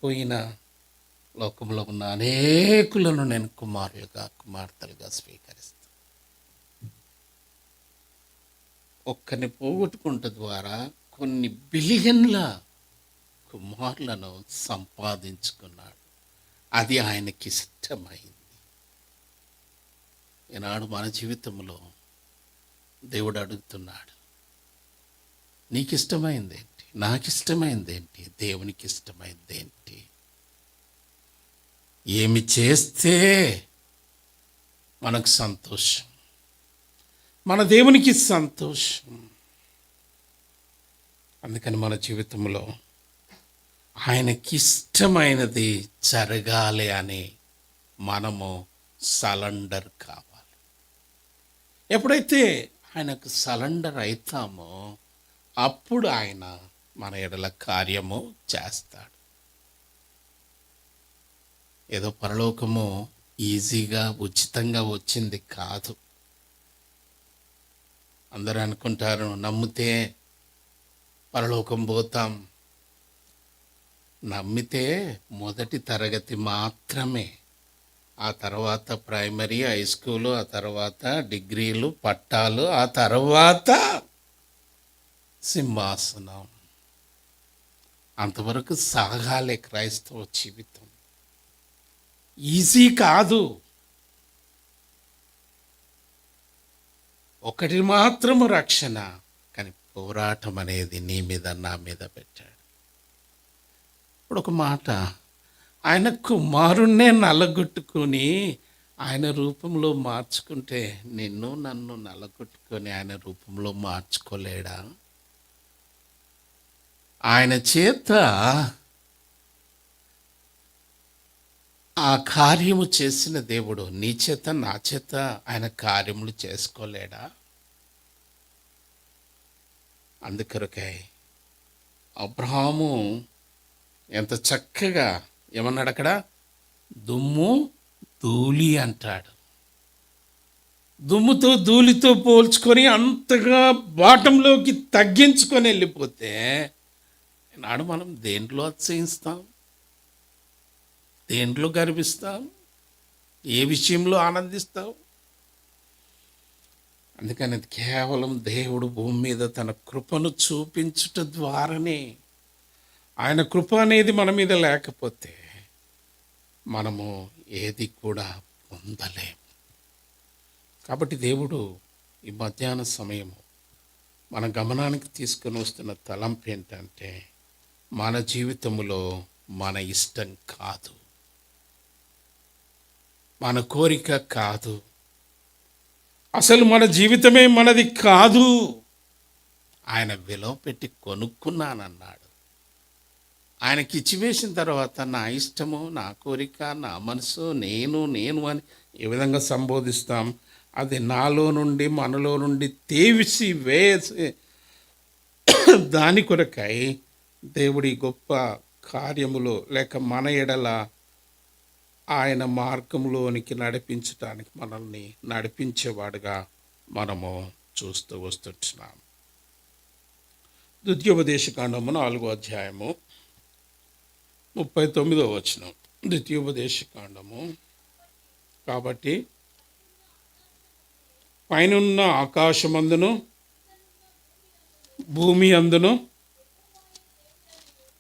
పోయిన లోకంలో ఉన్న అనేకులను నేను కుమారులుగా కుమార్తెలుగా స్వీకరిస్తాను. ఒక్కరిని పోగొట్టుకుంట ద్వారా కొన్ని బిలియన్ల కుమారులను సంపాదించుకున్నాడు. అది ఆయనకి ఇష్టమైంది. ఈనాడు మన జీవితంలో దేవుడు అడుగుతున్నాడు, నీకు ఇష్టమైంది ఏంటి? నాకు ఇష్టమైంది ఏంటి? దేవునికి ఇష్టమైంది ఏంటి? ఏమి చేస్తే మనకు సంతోషం, మన దేవునికి సంతోషం. అందుకని మన జీవితంలో ఆయనకిష్టమైనది జరగాలి అని మనము సరెండర్ కావాలి. ఎప్పుడైతే ఆయనకు సరెండర్ అవుతామో అప్పుడు ఆయన మన ఎడల కార్యము చేస్తాడు. ఏదో పరలోకము ఈజీగా ఉచితంగా వచ్చింది కాదు. అందరూ అనుకుంటారు నమ్మితే పరలోకం పోతాం. నమ్మితే మొదటి తరగతి మాత్రమే. ఆ తర్వాత ప్రైమరీ, హై స్కూలు, ఆ తర్వాత డిగ్రీలు, పట్టాలు, ఆ తర్వాత సింహాసనం. అంతవరకు సాగాలే క్రైస్తవ జీవితం. ఈజీ కాదు. ఒకటి మాత్రము రక్షణ, కానీ పోరాటం అనేది నీ మీద నా మీద పెట్టాడు. ఇప్పుడు ఒక మాట, ఆయన కుమారుణ్ణే నల్లగొట్టుకొని ఆయన రూపంలో మార్చుకుంటే నిన్ను నన్ను నల్లగొట్టుకొని ఆయన రూపంలో మార్చుకోలేడా? ఆయన చేత ఆ కార్యము చేసిన దేవుడు నీ చేత నా చేత ఆయన కార్యములు చేసుకోలేడా? అందుకొరకై అబ్రహాము ఎంత చక్కగా ఏమన్నాడు అక్కడ? దుమ్ము ధూళి అంటాడు. దుమ్ముతో ధూళితో పోల్చుకొని అంతగా బాటంలోకి తగ్గించుకొని వెళ్ళిపోతే నాడు మనం దేంట్లో అతిశయిస్తాం? దేంట్లో గర్విస్తాం? ఏ విషయంలో ఆనందిస్తాం? అందుకని కేవలం దేవుడు భూమి మీద తన కృపను చూపించుట ద్వారానే, ఆయన కృప అనేది మన మీద లేకపోతే మనము ఏది కూడా పొందలేము. కాబట్టి దేవుడు ఈ మధ్యాహ్న సమయము మన గమనానికి తీసుకొని వస్తున్న తలంపు ఏంటంటే, మన జీవితంలో మన ఇష్టం కాదు, మన కోరిక కాదు, అసలు మన జీవితమే మనది కాదు. ఆయన విలువ పెట్టి కొనుక్కున్నానన్నాడు. ఆయనకి ఇచ్చివేసిన తర్వాత నా ఇష్టము, నా కోరిక, నా మనసు, నేను అని ఏ విధంగా సంబోధిస్తాం? అది నాలో నుండి మనలో నుండి తేవిసి వేసి దాని కొరకై దేవుడి గొప్ప కార్యములో లేక మన ఎడల ఆయన మార్గంలోనికి నడిపించడానికి మనల్ని నడిపించేవాడుగా మనము చూస్తూ వస్తున్నాం. ద్వితీయోపదేశకాండము 4వ అధ్యాయము 39వ వచనం. ద్వితీయోపదేశకాండము. కాబట్టి పైనున్న ఆకాశమందును భూమి అందును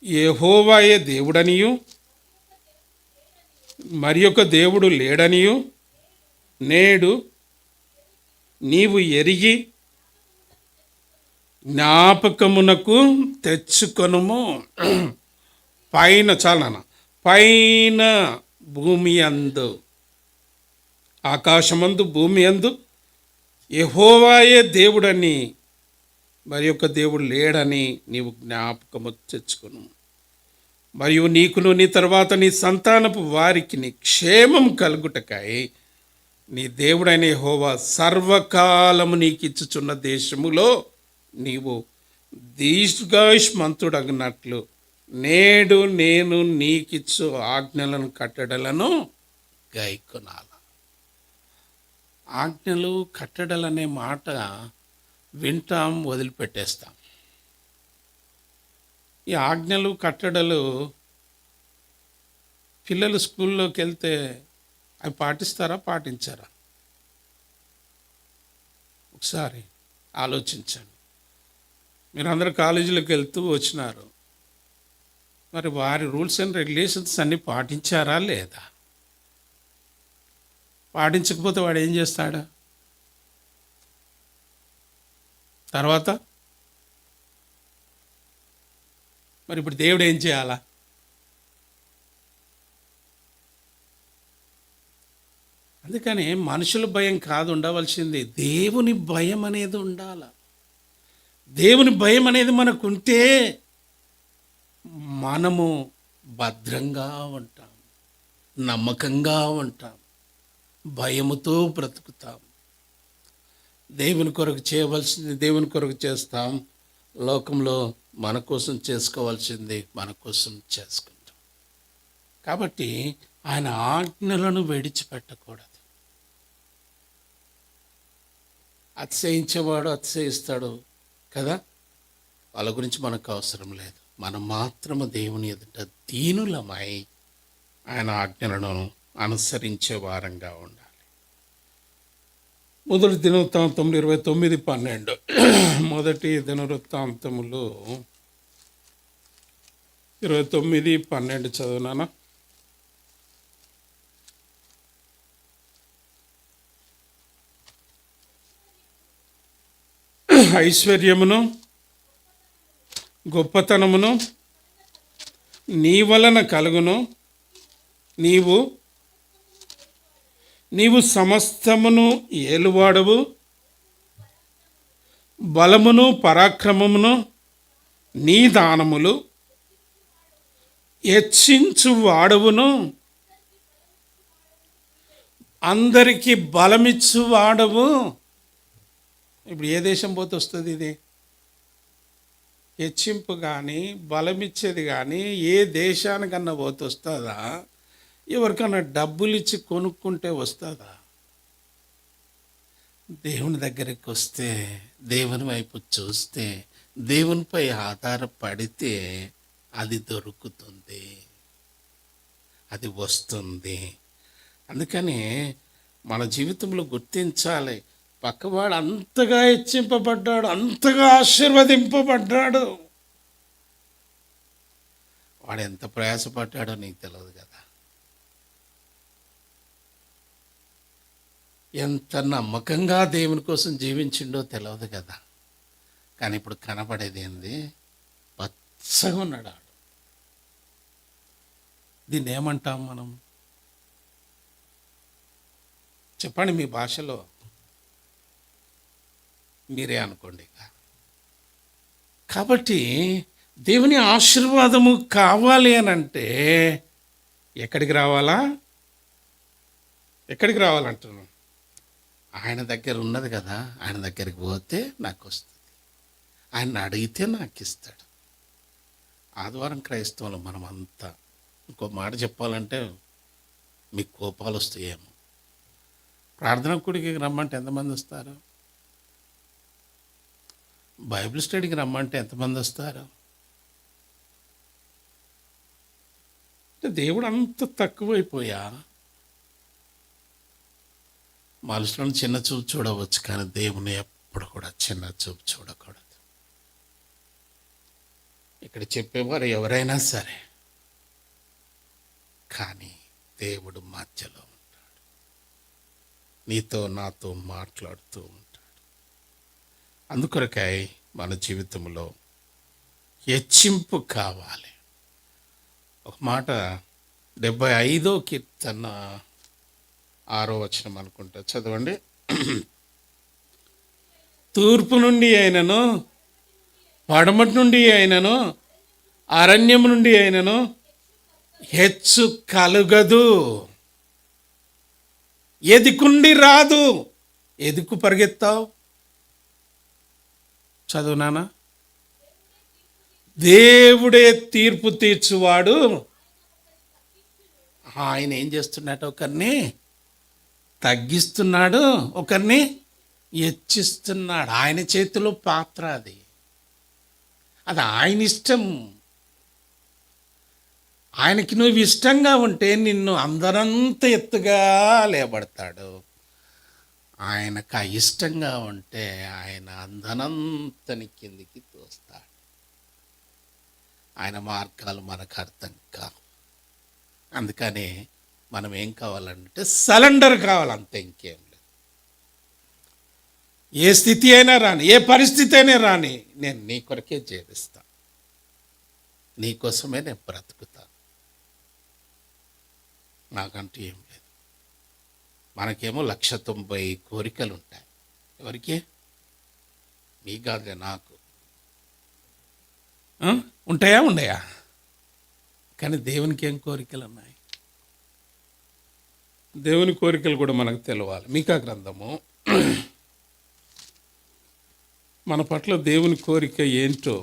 యెహోవాయే దేవుడనియు మరి ఒక దేవుడు లేడనియు నేడు నీవు ఎరిగి జ్ఞాపకమునకు తెచ్చుకొనుము. పైన చాలన పైన భూమి అందు, ఆకాశమందు భూమి అందు యెహోవాయే దేవుడని మరి యొక్క దేవుడు లేడని నీవు జ్ఞాపకము తెచ్చుకును. మరియు నీకును నీ తర్వాత నీ సంతానపు వారికి నీ క్షేమం కలుగుటకై నీ దేవుడైన యెహోవా సర్వకాలము నీకిచ్చుచున్న దేశములో నీవు దీర్ఘాయుష్మంతుడగినట్లు నేడు నేను నీకిచ్చు ఆజ్ఞలను కట్టడలను గైకొనాల. ఆజ్ఞలు కట్టడలనే మాట వింటాం, వదిలిపెట్టేస్తాం. ఈ ఆజ్ఞలు కట్టడలు పిల్లలు స్కూల్లోకి వెళ్తే అవి పాటిస్తారా, పాటించారా? ఒకసారి ఆలోచించండి. మీరందరూ కాలేజీలోకి వెళ్తూ వచ్చినారు, మరి వారి రూల్స్ అండ్ రెగ్యులేషన్స్ అన్నీ పాటించారా లేదా? పాటించకపోతే వాడు ఏం చేస్తాడు? తర్వాత మరి ఇప్పుడు దేవుడు ఏం చేయాలా? అందుకని మనుషుల భయం కాదు ఉండవలసింది, దేవుని భయం అనేది ఉండాల. దేవుని భయం అనేది మనకుంటే మనము భద్రంగా ఉంటాం, నమ్మకంగా ఉంటాం, భయముతో బ్రతుకుతాం. దేవుని కొరకు చేయవలసింది దేవుని కొరకు చేస్తాం, లోకంలో మన కోసం చేసుకోవాల్సింది మన కోసం చేసుకుంటాం. కాబట్టి ఆయన ఆజ్ఞలను విడిచిపెట్టకూడదు. అతిశయించేవాడు అతిశయిస్తాడు కదా, వాళ్ళ గురించి మనకు అవసరం లేదు. మనం మాత్రము దేవుని ఎదుట దీనులమై ఆయన ఆజ్ఞలను అనుసరించే వారంగా ఉండాలి. మొదటి దినవృత్తాంతములు 29:12. మొదటి దినవృత్తాంతములు 29:12 చదువునానా? ఐశ్వర్యమును గొప్పతనమును నీ వలన కలుగును, నీవు సమస్తమును ఏలువాడవు, బలమును పరాక్రమమును నీ దానములు, హెచ్చించు వాడవును, అందరికీ బలమిచ్చు వాడవు. ఇప్పుడు ఏ దేశం పోతే వస్తుంది ఇది? హెచ్చింపు కానీ బలమిచ్చేది కానీ ఏ దేశానికన్నా పోతే వస్తుందా? ఎవరికన్నా డబ్బులు ఇచ్చి కొనుక్కుంటే వస్తుందా? దేవుని దగ్గరికి వస్తే, దేవుని వైపు చూస్తే, దేవునిపై ఆధారపడితే అది దొరుకుతుంది, అది వస్తుంది. అందుకని మన జీవితంలో గుర్తించాలి, పక్కవాడు అంతగా హెచ్చింపబడ్డాడు, అంతగా ఆశీర్వదింపబడ్డాడు, వాడు ఎంత ప్రయాసపడ్డాడో నీకు తెలియదు కదా, ఎంత నమ్మకంగా దేవుని కోసం జీవించిండో తెలియదు కదా. కానీ ఇప్పుడు కనపడేది ఏంది? పచ్చగా ఉన్నాడు. దీన్ని ఏమంటాం మనం? చెప్పండి మీ భాషలో, మీరే అనుకోండి. కాబట్టి దేవుని ఆశీర్వాదము కావాలి అని అంటే ఎక్కడికి రావాలా? ఎక్కడికి రావాలంటున్నాను? ఆయన దగ్గర ఉన్నది కదా, ఆయన దగ్గరికి పోతే నాకు వస్తుంది, ఆయన అడిగితే నాకు ఇస్తాడు. ఆదివారం క్రైస్తవులు మనమంతా, ఇంకో మాట చెప్పాలంటే మీకు కోపాలు వస్తాయేమో, ప్రార్థన కూడికి రమ్మంటే ఎంతమంది వస్తారు? బైబిల్ స్టడీకి రమ్మంటే ఎంతమంది వస్తారు? దేవుడు అంత తక్కువైపోయా? మనుషులను చిన్న చూపు చూడవచ్చు, కానీ దేవుని ఎప్పుడు కూడా చిన్న చూపు చూడకూడదు. ఇక్కడ చెప్పేవారు ఎవరైనా సరే, కానీ దేవుడు మధ్యలో ఉంటాడు, నీతో నాతో మాట్లాడుతూ ఉంటాడు. అందుకొరకై మన జీవితంలో హెచ్చింపు కావాలి. ఒక మాట 75వ కీర్తన 6వ వచనం అనుకుంటా, చదవండి. తూర్పు నుండి అయినను, పడమటి నుండి అయినను, అరణ్యము నుండి అయినను హెచ్చు కలుగదు. ఎదికుండి రాదు. ఎదుకు పరిగెత్తావు? చదువు నాన్న. దేవుడే తీర్పు తీర్చువాడు. ఆయన ఏం చేస్తున్నాడు? ఒకరిని తగ్గిస్తున్నాడు, ఒకరిని హెచ్చిస్తున్నాడు. ఆయన చేతిలో పాత్ర అది. అది ఆయన ఇష్టం. ఆయనకి నువ్వు ఇష్టంగా ఉంటే నిన్ను అందరంత ఎత్తుగా లేబడతాడు. ఆయనకు ఇష్టంగా ఉంటే ఆయన అందనంతని కిందికి తోస్తాడు. ఆయన మార్గాలు మనకు అర్థం కావు. అందుకనే మనం ఏం కావాలంటే సరెండర్ కావాలంతే, ఇంకేం లేదు. ఏ స్థితి అయినా రాని, ఏ పరిస్థితి అయినా రాని, నేను నీ కొరకే జీవిస్తా, నీకోసమే నేను బ్రతుకుతాను. నాకంటూ ఏం లేదు. మనకేమో 190 కోరికలు ఉంటాయి. ఎవరికి? మీ కాదులే, నాకు ఉంటాయా? ఉండయా? కానీ దేవునికి ఏం కోరికలు ఉన్నాయి? దేవుని కోరికలు కూడా మనకు తెలవాలి. మీకా గ్రంథము మన పట్ల దేవుని కోరిక ఏంటో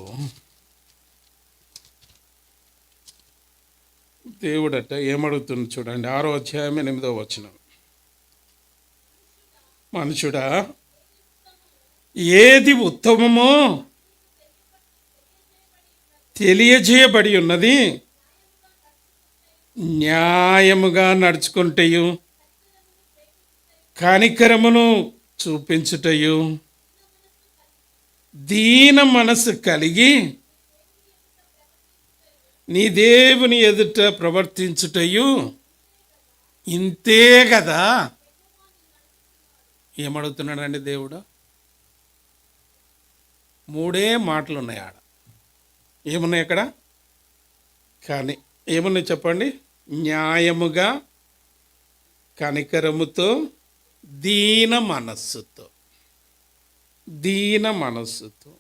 దేవుడట ఏమడుగుతుంది చూడండి. 6వ అధ్యాయం 8వ వచనం. మనుషుడా, ఏది ఉత్తమమో తెలియజేయబడి ఉన్నది, న్యాయముగా నడుచుకుంటయు, కనికరమును చూపించుటయు, దీన మనసు కలిగి నీ దేవుని ఎదుట ప్రవర్తించుటయు ఇంతే కదా. ఏమడుగుతున్నాడండి దేవుడు? 3 మాటలు ఉన్నాయి ఆడ. ఏమున్నాయి అక్కడ? కానీ ఏమున్నాయి చెప్పండి? న్యాయముగా, కనికరముతో, దీన మనస్సుతో. దీన మనస్సుతో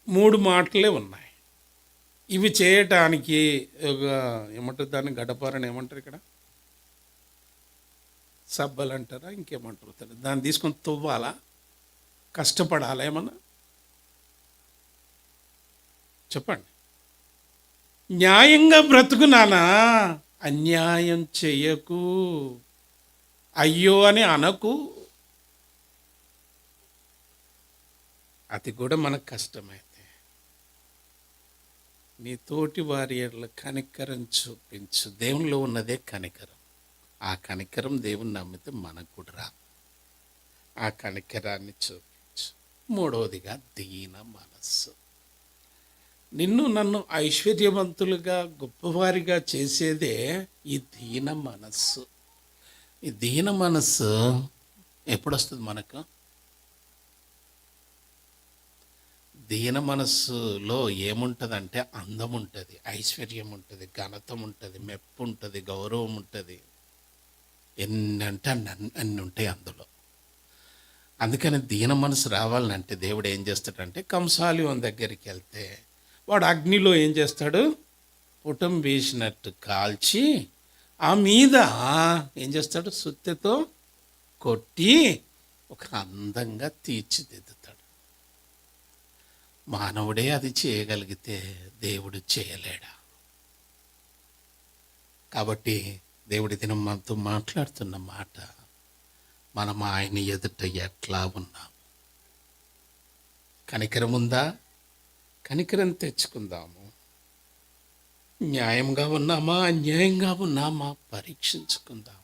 3 మాటలే ఉన్నాయి. ఇవి చేయటానికి ఒక ఏమంటారు దాన్ని? గడపారని ఏమంటారు ఇక్కడ? సబ్బలు అంటారా? ఇంకేమంటారు? దాన్ని తీసుకొని తువ్వాలా? కష్టపడాలా? ఏమన్నా చెప్పండి. న్యాయంగా బ్రతుకు నానా, అన్యాయం చెయ్యకు, అయ్యో అని అనకు. అది కూడా మనకు కష్టమైతే నీ తోటి వారి ఎడల కనికరం చూపించు. దేవునిలో ఉన్నదే కనికరం. ఆ కనికరం దేవుని నమ్మితే మనకు కూడా రా. ఆ కనికరాన్ని చూపించు. 3వదిగా దీన మనస్సు. నిన్ను నన్ను ఐశ్వర్యవంతులుగా గొప్పవారిగా చేసేదే ఈ దీన మనస్సు. ఈ దీన మనస్సు ఎప్పుడు వస్తుంది మనకు? దీన మనస్సులో ఏముంటుందంటే అందం ఉంటుంది, ఐశ్వర్యం ఉంటుంది, ఘనతం ఉంటుంది, మెప్పు ఉంటుంది, గౌరవం ఉంటుంది. ఎన్ని అంటే అన్ని ఉంటాయి అందులో. అందుకని దీన మనసు రావాలంటే దేవుడు ఏం చేస్తాడంటే, కంసాలియోని దగ్గరికి వెళ్తే వాడు అగ్నిలో ఏం చేస్తాడు? పుటం వేసినట్టు కాల్చి ఆ మీద ఏం చేస్తాడు? సుత్తెతో కొట్టి ఒక అందంగా తీర్చిదిద్దుతాడు. మానవుడే అది చేయగలిగితే దేవుడు చేయలేడా? కాబట్టి దేవుడి దినం మనతో మాట్లాడుతున్న మాట, మనం ఆయన ఎదుట ఎట్లా ఉన్నాం? కనికరం ఉందా? కనికరం తెచ్చుకుందాము. న్యాయంగా ఉన్నామా, అన్యాయంగా ఉన్నామా పరీక్షించుకుందాం.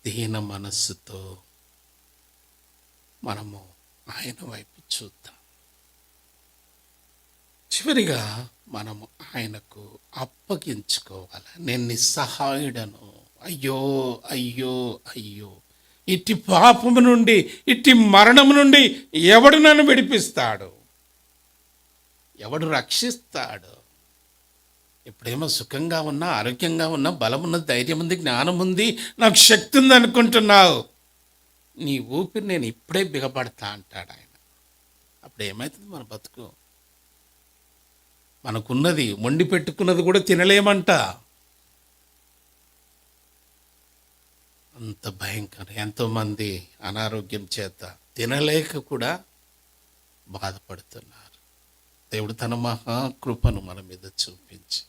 దీన మనస్సుతో మనము ఆయన వైపు చూద్దాం. చివరిగా మనము ఆయనకు అప్పగించుకోవాలి. నేను నిస్సహాయుడను, అయ్యో అయ్యో అయ్యో, ఇట్టి పాపము నుండి, ఇట్టి మరణము నుండి ఎవడు నన్ను విడిపిస్తాడు? ఎవడు రక్షిస్తాడు? ఎప్పుడేమో సుఖంగా ఉన్నా, ఆరోగ్యంగా ఉన్నా, బలం ఉన్నది, ధైర్యం ఉంది, జ్ఞానం ఉంది, నాకు శక్తి ఉంది అనుకుంటున్నావు. నీ ఊపిరి నేను ఇప్పుడే బిగపడతా అంటాడు ఆయన. అప్పుడు ఏమవుతుంది మన బతుకు? మనకున్నది వండి పెట్టుకున్నది కూడా తినలేమంట. అంత భయంకరం. ఎంతోమంది అనారోగ్యం చేత తినలేక కూడా బాధపడుతున్నారు. దేవుడు తన మహాకృపను మన మీద చూపించి,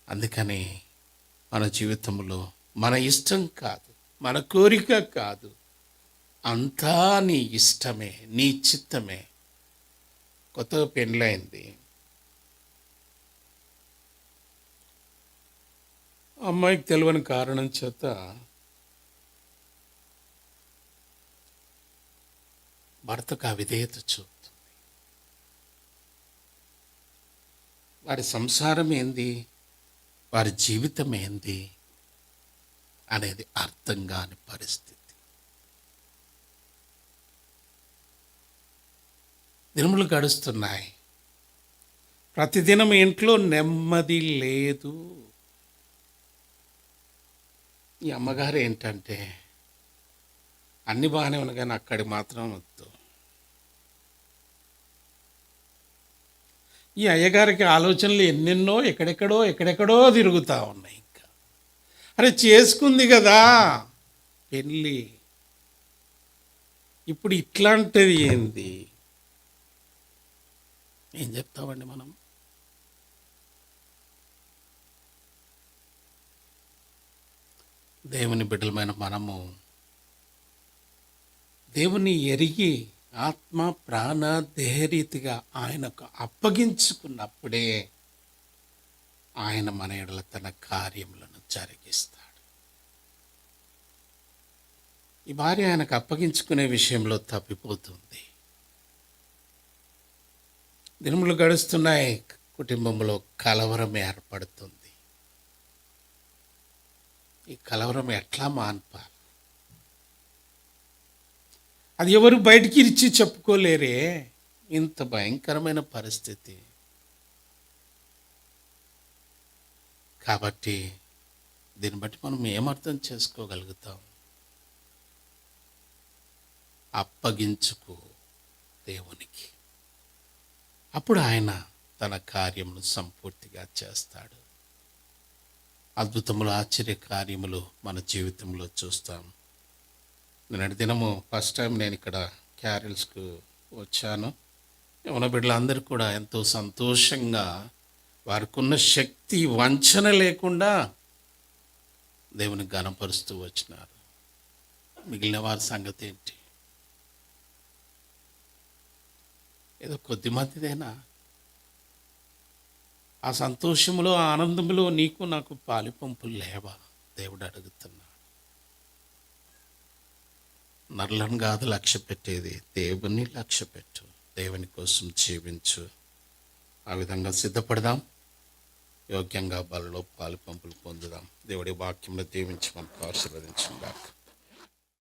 అందుకని మన జీవితంలో మన ఇష్టం కాదు, మన కోరిక కాదు, అంతా నీ ఇష్టమే, నీ చిత్తమే. కొత్తగా పెళ్ళైంది, అమ్మాయికి తెలియని కారణం చేత భర్తకు అవిధేయత చూపుతుంది. వారి సంసారం ఏంది, వారి జీవితం ఏంది అనేది అర్థం కాని పరిస్థితి. దినములు గడుస్తున్నాయి, ప్రతిదినం ఇంట్లో నెమ్మది లేదు. ఈ అమ్మగారు ఏంటంటే అన్ని బాగానే ఉన్నాయి కానీ అక్కడి మాత్రం వద్దు. ఈ అయ్యగారికి ఆలోచనలు ఎన్నెన్నో ఎక్కడెక్కడో తిరుగుతూ ఉన్నాయి. ఇంకా అరే చేసుకుంది కదా పెళ్ళి, ఇప్పుడు ఇట్లాంటిది ఏంది? ఏం చెప్తామండి మనం? దేవుని బిడ్డలమైన మనము దేవుని ఎరిగి ఆత్మ ప్రాణ దేహరీతిగా ఆయనకు అప్పగించుకున్నప్పుడే ఆయన మన ఎడల తన కార్యములను జరిగిస్తాడు. ఈ భార్య ఆయనకు అప్పగించుకునే విషయంలో తప్పిపోతుంది. దినములు గడుస్తున్నాయి, కుటుంబంలో కలవరం ఏర్పడుతుంది. ఈ కలవరం ఎట్లా మాన్పాలి? అది ఎవరు బయటికి ఇచ్చి చెప్పుకోలేరే, ఇంత భయంకరమైన పరిస్థితి. కాబట్టి దీన్ని బట్టి మనం ఏమర్థం చేసుకోగలుగుతాం? అప్పగించుకో దేవునికి, అప్పుడు ఆయన తన కార్యమును సంపూర్తిగా చేస్తాడు. అద్భుతములు, ఆశ్చర్య కార్యములు మన జీవితంలో చూస్తాం. నిన్నటి దినము ఫస్ట్ టైం నేను ఇక్కడ క్యారల్స్కు వచ్చాను. యవన బిడ్డలందరూ కూడా ఎంతో సంతోషంగా వారికి ఉన్న శక్తి వంచన లేకుండా దేవుని ఘనపరుస్తూ వచ్చినారు. మిగిలిన వారి సంగతి ఏంటి? ఏదో కొద్ది మందిదేనా? ఆ సంతోషములో, ఆనందములో నీకు నాకు పాలిపంపులు లేవా? దేవుడు అడుగుతున్నాడు. నరులను కాదు లక్ష్య పెట్టేది, దేవుని లక్ష్య పెట్టు. దేవుని కోసం జీవించు. ఆ విధంగా సిద్ధపడదాం, యోగ్యంగా బలలో పాలిపంపులు పొందుదాం. దేవుడి వాక్యంలో దీవించి మనకు ఆశీర్వదించుగాక.